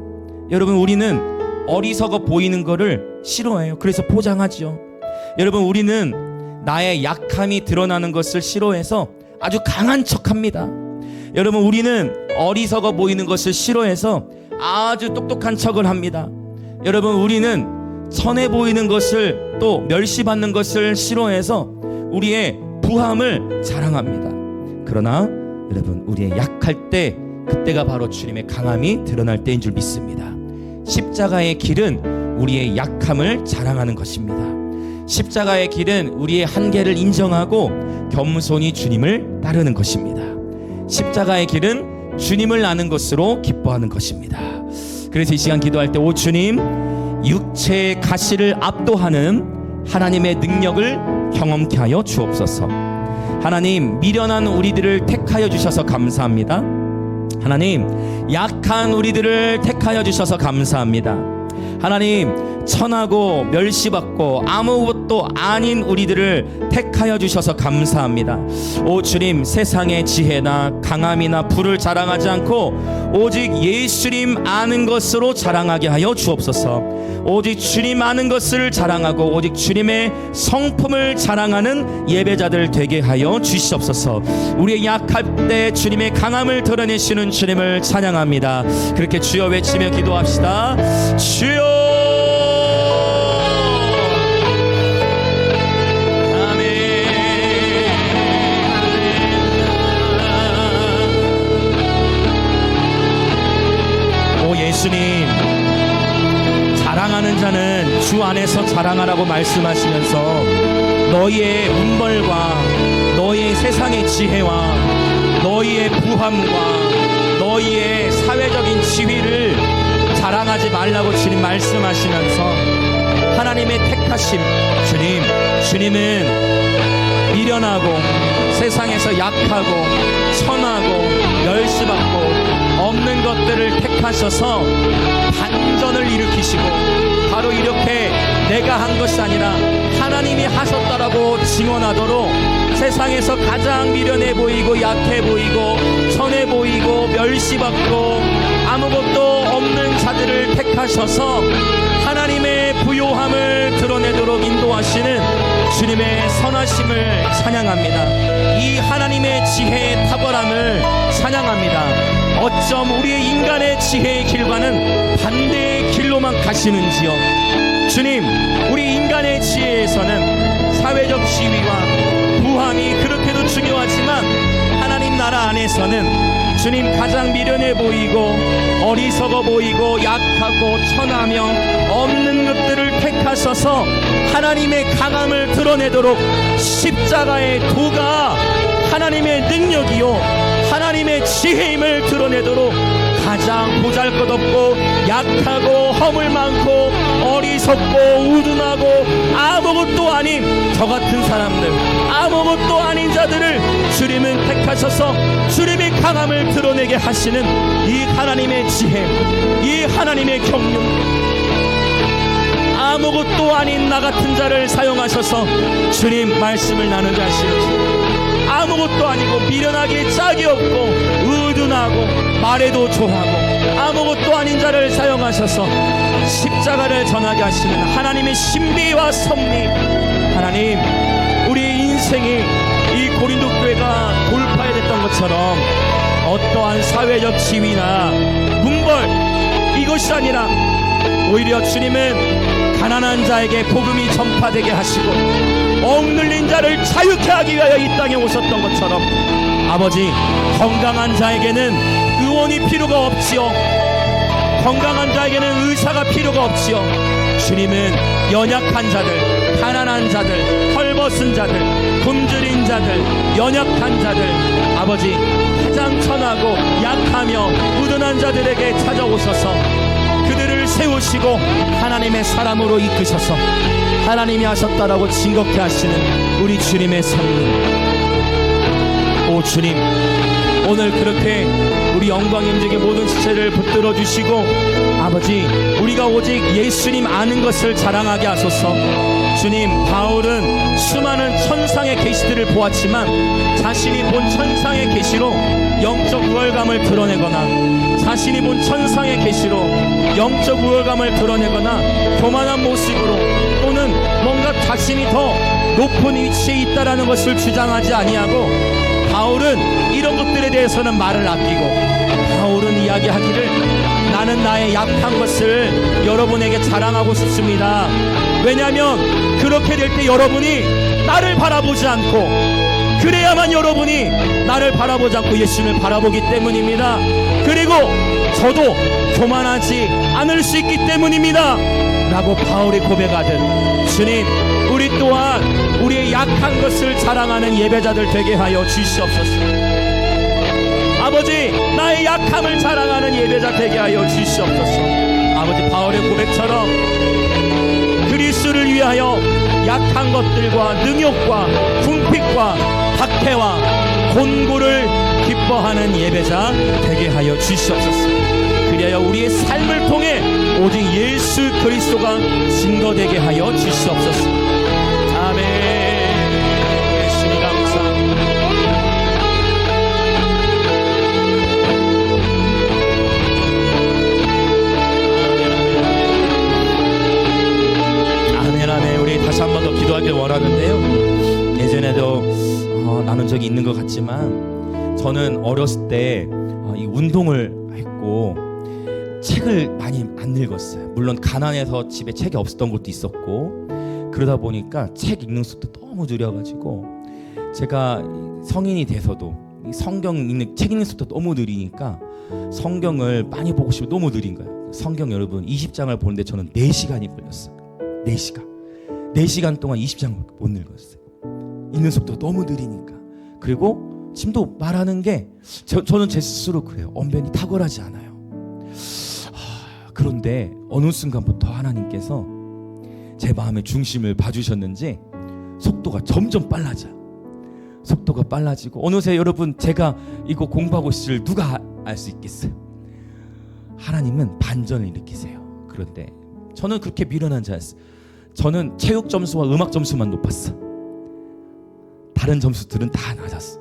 여러분, 우리는 어리석어 보이는 거를 싫어해요. 그래서 포장하죠. 여러분, 우리는 나의 약함이 드러나는 것을 싫어해서 아주 강한 척합니다. 여러분, 우리는 어리석어 보이는 것을 싫어해서 아주 똑똑한 척을 합니다. 여러분, 우리는 선해 보이는 것을, 또 멸시받는 것을 싫어해서 우리의 부함을 자랑합니다. 그러나 여러분, 우리의 약할 때, 그때가 바로 주님의 강함이 드러날 때인 줄 믿습니다. 십자가의 길은 우리의 약함을 자랑하는 것입니다. 십자가의 길은 우리의 한계를 인정하고 겸손히 주님을 따르는 것입니다. 십자가의 길은 주님을 아는 것으로 기뻐하는 것입니다. 그래서 이 시간 기도할 때, 오 주님, 육체의 가시를 압도하는 하나님의 능력을 경험케 하여 주옵소서. 하나님, 미련한 우리들을 택하여 주셔서 감사합니다. 하나님, 약한 우리들을 택하여 주셔서 감사합니다. 하나님, 천하고 멸시받고 아무것도 아닌 우리들을 택하여 주셔서 감사합니다. 오 주님, 세상의 지혜나 강함이나 부를 자랑하지 않고 오직 예수님 아는 것으로 자랑하게 하여 주옵소서. 오직 주님 아는 것을 자랑하고 오직 주님의 성품을 자랑하는 예배자들 되게 하여 주시옵소서. 우리의 약할 때 주님의 강함을 드러내시는 주님을 찬양합니다. 그렇게 주여 외치며 기도합시다. 주여. 예수님, 자랑하는 자는 주 안에서 자랑하라고 말씀하시면서 너희의 운벌과 너희의 세상의 지혜와 너희의 부함과 너희의 사회적인 지위를 자랑하지 말라고 주님 말씀하시면서 하나님의 택하심, 주님은 미련하고 세상에서 약하고 천하고 멸시받고 없는 것들을 택하셔서 반전을 일으키시고, 바로 이렇게 내가 한 것이 아니라 하나님이 하셨다라고 증언하도록 세상에서 가장 미련해 보이고 약해 보이고 천해 보이고 멸시받고 아무것도 없는 자들을 택하셔서 하나님의 부요함을 드러내도록 인도하시는 주님의 선하심을 찬양합니다. 이 하나님의 지혜의 탁월함을 찬양합니다. 어쩜 우리의 인간의 지혜의 길과는 반대의 길로만 가시는지요. 주님, 우리 인간의 지혜에서는 사회적 지위와 부함이 그렇게도 중요하지만 하나님 나라 안에서는 주님 가장 미련해 보이고 어리석어 보이고 약하고 천하며 없는 것들을 택하셔서 하나님의 강함을 드러내도록 십자가의 도가 하나님의 능력이요 하나님의 지혜임을 드러내도록 가장 보잘것없고 약하고 허물 많고 어리석고 우둔하고 아무것도 아닌 저 같은 사람들, 아무것도 아닌 자들을 주님은 택하셔서 주님의 강함을 드러내게 하시는 이 하나님의 지혜, 이 하나님의 경륜, 아무것도 아닌 나 같은 자를 사용하셔서 주님 말씀을 나누게 하시는 주, 아무것도 아니고 미련하기 짝이 없고 의둔하고 말에도 조하고 아무것도 아닌 자를 사용하셔서 십자가를 전하게 하시는 하나님의 신비와 섭리. 하나님, 우리의 인생이 이 고린도 교회가 돌파해야 됐던 것처럼 어떠한 사회적 지위나 문벌 이것이 아니라 오히려 주님은 가난한 자에게 복음이 전파되게 하시고 억눌린 자를 자유케 하기 위하여 이 땅에 오셨던 것처럼 아버지, 건강한 자에게는 의원이 필요가 없지요. 건강한 자에게는 의사가 필요가 없지요. 주님은 연약한 자들, 가난한 자들, 헐벗은 자들, 굶주린 자들, 연약한 자들, 아버지 가장 천하고 약하며 무던한 자들에게 찾아오셔서 그들을 세우시고 하나님의 사람으로 이끄셔서 하나님이 하셨다라고 증거케 하시는 우리 주님의 성령. 오 주님, 오늘 그렇게 우리 영광 임재의 모든 지체를 붙들어 주시고 아버지, 우리가 오직 예수님 아는 것을 자랑하게 하소서. 주님, 바울은 수많은 천상의 계시들을 보았지만 자신이 본 천상의 계시로 영적 우월감을 드러내거나 자신이 본 천상의 계시로 영적 우월감을 드러내거나 교만한 모습으로 또는 뭔가 자신이 더 높은 위치에 있다라는 것을 주장하지 아니하고, 바울은 이런 것들에 대해서는 말을 아끼고 바울은 이야기하기를 나는 나의 약한 것을 여러분에게 자랑하고 싶습니다. 왜냐하면 그렇게 될 때 여러분이 나를 바라보지 않고, 그래야만 여러분이 나를 바라보지 않고 예수님을 바라보기 때문입니다. 그리고 저도 교만하지 않을 수 있기 때문입니다 라고 바울이 고백하듯, 주님, 우리 또한 우리의 약한 것을 자랑하는 예배자들 되게 하여 주시옵소서. 아버지, 나의 약함을 자랑하는 예배자 되게 하여 주시옵소서. 아버지, 바울의 고백처럼 그리스도를 위하여 약한 것들과 능욕과 궁핍과 박해와 곤고를 기뻐하는 예배자 되게 하여 주시옵소서. 그리하여 우리의 삶을 통해 오직 예수 그리스도가 증거되게 하여 주시옵소서. 아멘. 예수님 감사합니다. 아멘 아멘. 우리 다시 한 번 더 기도하길 원하는데요, 예전에도 나눈 적이 있는 것 같지만 저는 어렸을 때 이 운동을 했고 책을 많이 안 읽었어요. 물론 가난해서 집에 책이 없었던 것도 있었고, 그러다 보니까 책 읽는 속도 너무 느려가지고 제가 성인이 돼서도 성경 읽는, 책 읽는 속도 너무 느리니까 성경을 많이 보고 싶어 너무 느린 거예요. 성경 여러분 20장을 보는데 저는 4시간이 걸렸어요. 4시간 동안 20장을 못 읽었어요. 읽는 속도가 너무 느리니까. 그리고 지금도 말하는 게 저는 제 스스로 그래요. 언변이 탁월하지 않아요. 그런데 어느 순간부터 하나님께서 제 마음의 중심을 봐주셨는지 속도가 점점 빨라져요. 속도가 빨라지고 어느새 여러분, 제가 이거 공부하고 있을 누가 알 수 있겠어요? 하나님은 반전을 일으키세요. 그런데 저는 그렇게 미련한 자였어요. 저는 체육 점수와 음악 점수만 높았어. 다른 점수들은 다 낮았어.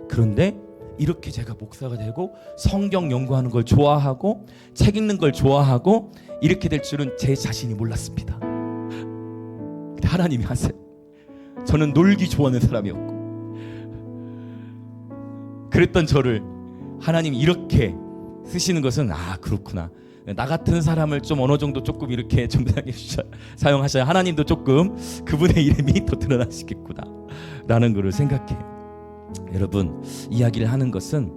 그런데 이렇게 제가 목사가 되고 성경 연구하는 걸 좋아하고 책 읽는 걸 좋아하고 이렇게 될 줄은 제 자신이 몰랐습니다. 근데 하나님이 하세요. 저는 놀기 좋아하는 사람이었고, 그랬던 저를 하나님이 이렇게 쓰시는 것은, 아 그렇구나, 나 같은 사람을 좀 어느 정도 조금 이렇게 정당하게 사용하셔야 하나님도 조금 그분의 이름이 더 드러나시겠구나 라는 것을 생각해요. 여러분, 이야기를 하는 것은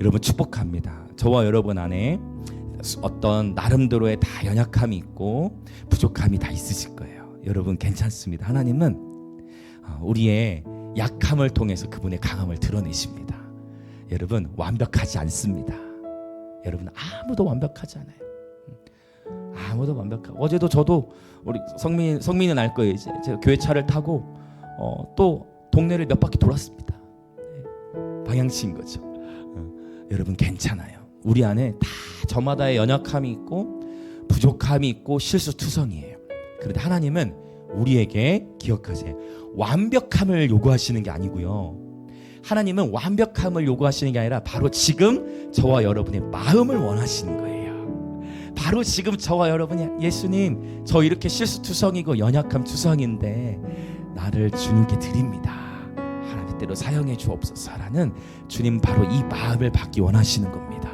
여러분 축복합니다. 저와 여러분 안에 어떤 나름대로의 다 연약함이 있고 부족함이 다 있으실 거예요. 여러분 괜찮습니다. 하나님은 우리의 약함을 통해서 그분의 강함을 드러내십니다. 여러분 완벽하지 않습니다. 여러분 아무도 완벽하지 않아요. 아무도 완벽하고, 어제도 저도 우리 성민은 알 거예요. 이제 제가 교회 차를 타고 또 동네를 몇 바퀴 돌았습니다. 방향치인 거죠. 여러분 괜찮아요. 우리 안에 다 저마다의 연약함이 있고 부족함이 있고 실수투성이에요. 그런데 하나님은 우리에게 기억하세요. 완벽함을 요구하시는 게 아니고요. 하나님은 완벽함을 요구하시는 게 아니라 바로 지금 저와 여러분의 마음을 원하시는 거예요. 바로 지금 저와 여러분이, 예수님 저 이렇게 실수투성이고 연약함 투성인데 나를 주님께 드립니다. 하나님 때로 사용해 주옵소서라는 주님 바로 이 마음을 받기 원하시는 겁니다.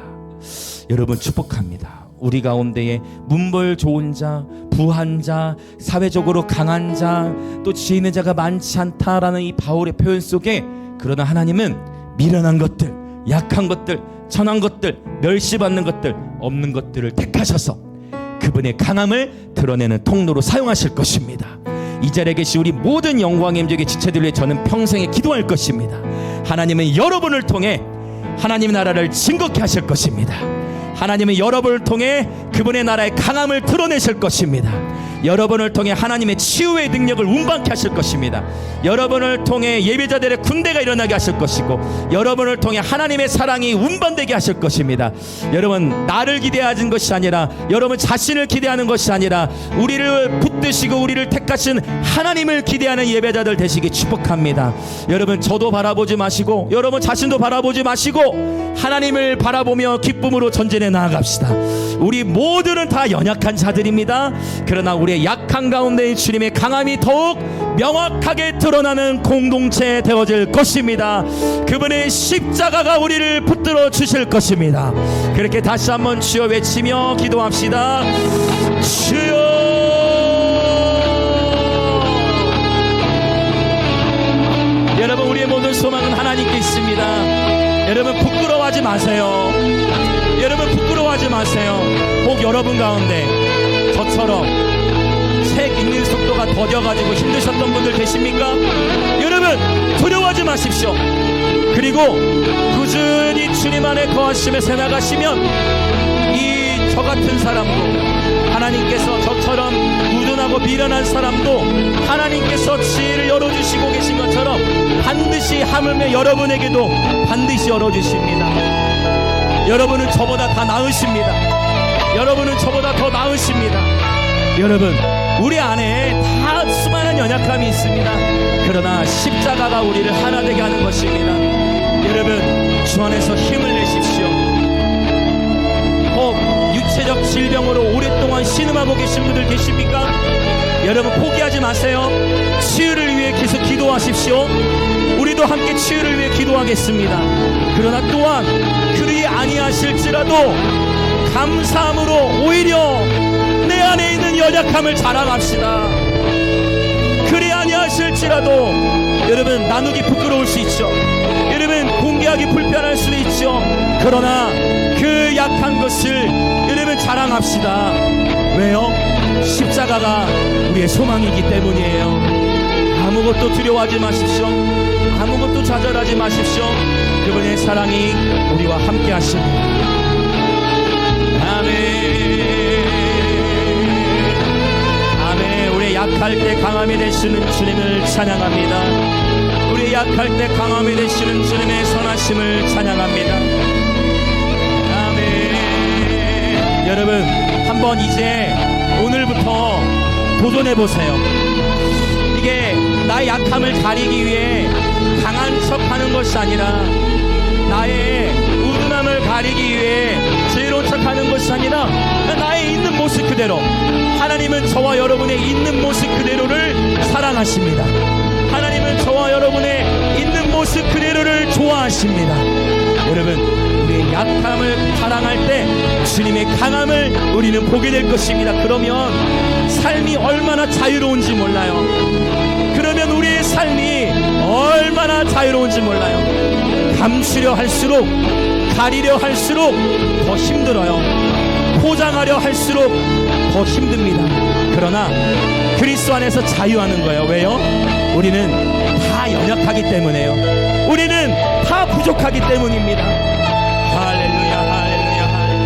여러분 축복합니다. 우리 가운데에 문벌 좋은 자, 부한 자, 사회적으로 강한 자, 또 지혜 있는 자가 많지 않다라는 이 바울의 표현 속에, 그러나 하나님은 미련한 것들, 약한 것들, 천한 것들, 멸시받는 것들, 없는 것들을 택하셔서 그분의 강함을 드러내는 통로로 사용하실 것입니다. 이 자리에 계신 우리 모든 영광의 임재의 지체들 위해 저는 평생에 기도할 것입니다. 하나님은 여러분을 통해 하나님 나라를 증거케 하실 것입니다. 하나님은 여러분을 통해 그분의 나라의 강함을 드러내실 것입니다. 여러분을 통해 하나님의 치유의 능력을 운반케 하실 것입니다. 여러분을 통해 예배자들의 군대가 일어나게 하실 것이고, 여러분을 통해 하나님의 사랑이 운반되게 하실 것입니다. 여러분, 나를 기대하는 것이 아니라, 여러분 자신을 기대하는 것이 아니라, 우리를 붙드시고 우리를 택하신 하나님을 기대하는 예배자들 되시기 축복합니다. 여러분, 저도 바라보지 마시고 여러분 자신도 바라보지 마시고 하나님을 바라보며 기쁨으로 전진해 나아갑시다. 우리 모두는 다 연약한 자들입니다. 그러나 우리의 약한 가운데 주님의 강함이 더욱 명확하게 드러나는 공동체 되어질 것입니다. 그분의 십자가가 우리를 붙들어 주실 것입니다. 그렇게 다시 한번 주여 외치며 기도합시다. 주여, 여러분, 우리의 모든 소망은 하나님께 있습니다. 여러분, 부끄러워하지 마세요. 여러분, 부끄러워하지 마세요. 혹 여러분 가운데 저처럼 책 읽는 속도가 더뎌가지고 힘드셨던 분들 계십니까? 여러분, 두려워하지 마십시오. 그리고 꾸준히 주님 안에 거하시며 새나가시면 이 저 같은 사람도, 하나님께서 저처럼 우둔하고 미련한 사람도 하나님께서 지혜를 열어주시고 계신 것처럼 반드시 하물며 여러분에게도 반드시 열어주십니다. 여러분은 저보다 다 나으십니다. 여러분은 저보다 더 나으십니다. 여러분, 우리 안에 다 수많은 연약함이 있습니다. 그러나 십자가가 우리를 하나 되게 하는 것입니다. 여러분, 주 안에서 힘을 내십시오. 혹 육체적 질병으로 오랫동안 신음하고 계신 분들 계십니까? 여러분, 포기하지 마세요. 치유를 위해 계속 기도하십시오. 우리도 함께 치유를 위해 기도하겠습니다. 그러나 또한 그리 아니하실지라도 감사함으로 오히려 내 안에 있는 연약함을 자랑합시다. 그리 아니하실지라도 여러분, 나누기 부끄러울 수 있죠. 여러분, 공개하기 불편할 수도 있죠. 그러나 그 약한 것을 여러분 자랑합시다. 왜요? 십자가가 우리의 소망이기 때문이에요. 아무것도 두려워하지 마십시오. 아무것도 좌절하지 마십시오. 그분의 사랑이 우리와 함께 하십니다. 아멘. 아멘. 우리 약할 때 강함이 되시는 주님을 찬양합니다. 우리 약할 때 강함이 되시는 주님의 선하심을 찬양합니다. 아멘. 여러분, 한번 이제 오늘부터 도전해보세요. 이게 나의 약함을 가리기 위해 강한 척하는 것이 아니라, 나의 우둔함을 가리기 위해 지혜로운 척하는 것이 아니라, 나의 있는 모습 그대로, 하나님은 저와 여러분의 있는 모습 그대로를 사랑하십니다. 하나님은 저와 여러분의 있는 모습 그대로를 좋아하십니다. 여러분, 우리의 약함을 자랑할 때 주님의 강함을 우리는 보게 될 것입니다. 그러면 삶이 얼마나 자유로운지 몰라요. 그러면 우리의 삶이 얼마나 자유로운지 몰라요. 감추려 할수록, 가리려 할수록 더 힘들어요. 포장하려 할수록 더 힘듭니다. 그러나 그리스도 안에서 자유하는 거예요. 왜요? 우리는 다 연약하기 때문에요. 우리는 다 부족하기 때문입니다. 할렐루야, 할렐루야, 할렐루야.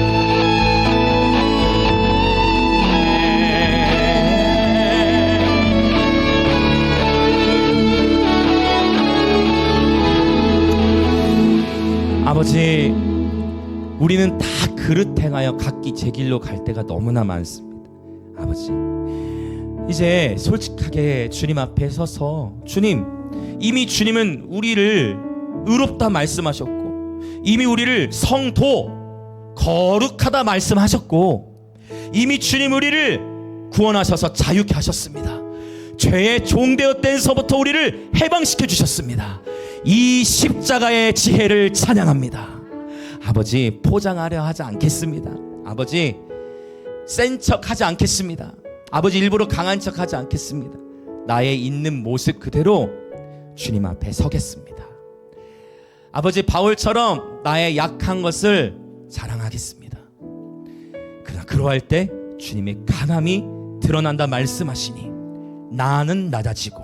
아버지, 우리는 다 그릇 행하여 각기 제 길로 갈 때가 너무나 많습니다. 아버지, 이제 솔직하게 주님 앞에 서서, 주님, 이미 주님은 우리를 의롭다 말씀하셨고, 이미 우리를 성도 거룩하다 말씀하셨고, 이미 주님 우리를 구원하셔서 자유케 하셨습니다. 죄의 종되었던서부터 우리를 해방시켜 주셨습니다. 이 십자가의 지혜를 찬양합니다. 아버지, 포장하려 하지 않겠습니다. 아버지, 센 척 하지 않겠습니다. 아버지, 일부러 강한 척 하지 않겠습니다. 나의 있는 모습 그대로 주님 앞에 서겠습니다. 아버지, 바울처럼 나의 약한 것을 자랑하겠습니다. 그러나 그러할 때 주님의 강함이 드러난다 말씀하시니 나는 낮아지고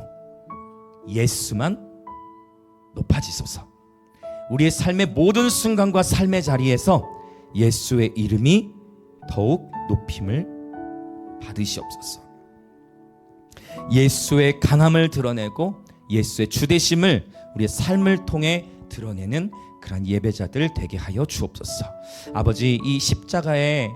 예수만 높아지소서. 우리의 삶의 모든 순간과 삶의 자리에서 예수의 이름이 더욱 높임을 받으시옵소서. 예수의 강함을 드러내고 예수의 주되심을 우리의 삶을 통해 드러내는 그러한 예배자들 되게 하여 주옵소서. 아버지, 이 십자가의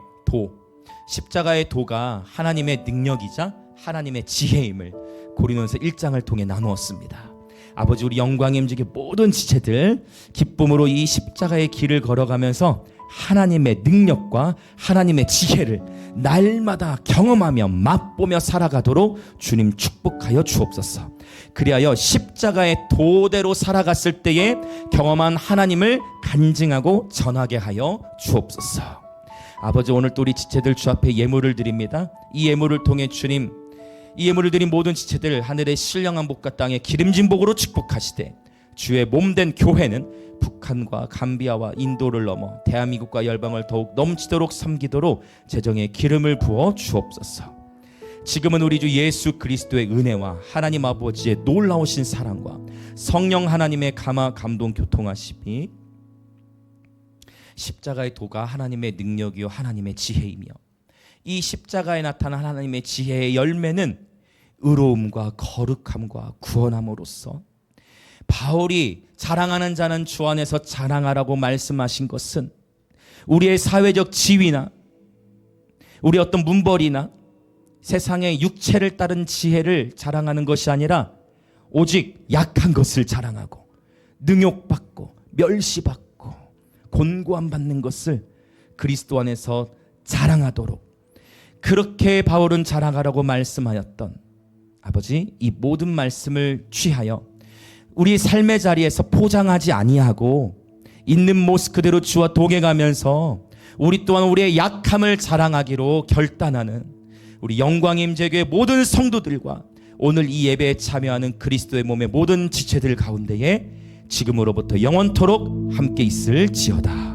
도가 하나님의 능력이자 하나님의 지혜임을 고린도전서 1장을 통해 나누었습니다. 아버지, 우리 영광임직의 모든 지체들 기쁨으로 이 십자가의 길을 걸어가면서 하나님의 능력과 하나님의 지혜를 날마다 경험하며 맛보며 살아가도록 주님 축복하여 주옵소서. 그리하여 십자가의 도대로 살아갔을 때에 경험한 하나님을 간증하고 전하게 하여 주옵소서. 아버지, 오늘 또 우리 지체들 주 앞에 예물을 드립니다. 이 예물을 통해 주님, 이 예물을 드린 모든 지체들 하늘의 신령한 복과 땅의 기름진 복으로 축복하시되 주의 몸된 교회는 북한과 감비아와 인도를 넘어 대한민국과 열방을 더욱 넘치도록 섬기도록 재정의 기름을 부어 주옵소서. 지금은 우리 주 예수 그리스도의 은혜와 하나님 아버지의 놀라우신 사랑과 성령 하나님의 감화 감동 교통하심이 십자가의 도가 하나님의 능력이요 하나님의 지혜이며 이 십자가에 나타난 하나님의 지혜의 열매는 의로움과 거룩함과 구원함으로써 바울이 자랑하는 자는 주 안에서 자랑하라고 말씀하신 것은 우리의 사회적 지위나 우리 어떤 문벌이나 세상의 육체를 따른 지혜를 자랑하는 것이 아니라 오직 약한 것을 자랑하고 능욕받고 멸시받고 곤고함 받는 것을 그리스도 안에서 자랑하도록, 그렇게 바울은 자랑하라고 말씀하였던 아버지, 이 모든 말씀을 취하여 우리 삶의 자리에서 포장하지 아니하고 있는 모습 그대로 주와 동행하면서 우리 또한 우리의 약함을 자랑하기로 결단하는 우리 영광임재교의 모든 성도들과 오늘 이 예배에 참여하는 그리스도의 몸의 모든 지체들 가운데에 지금으로부터 영원토록 함께 있을지어다.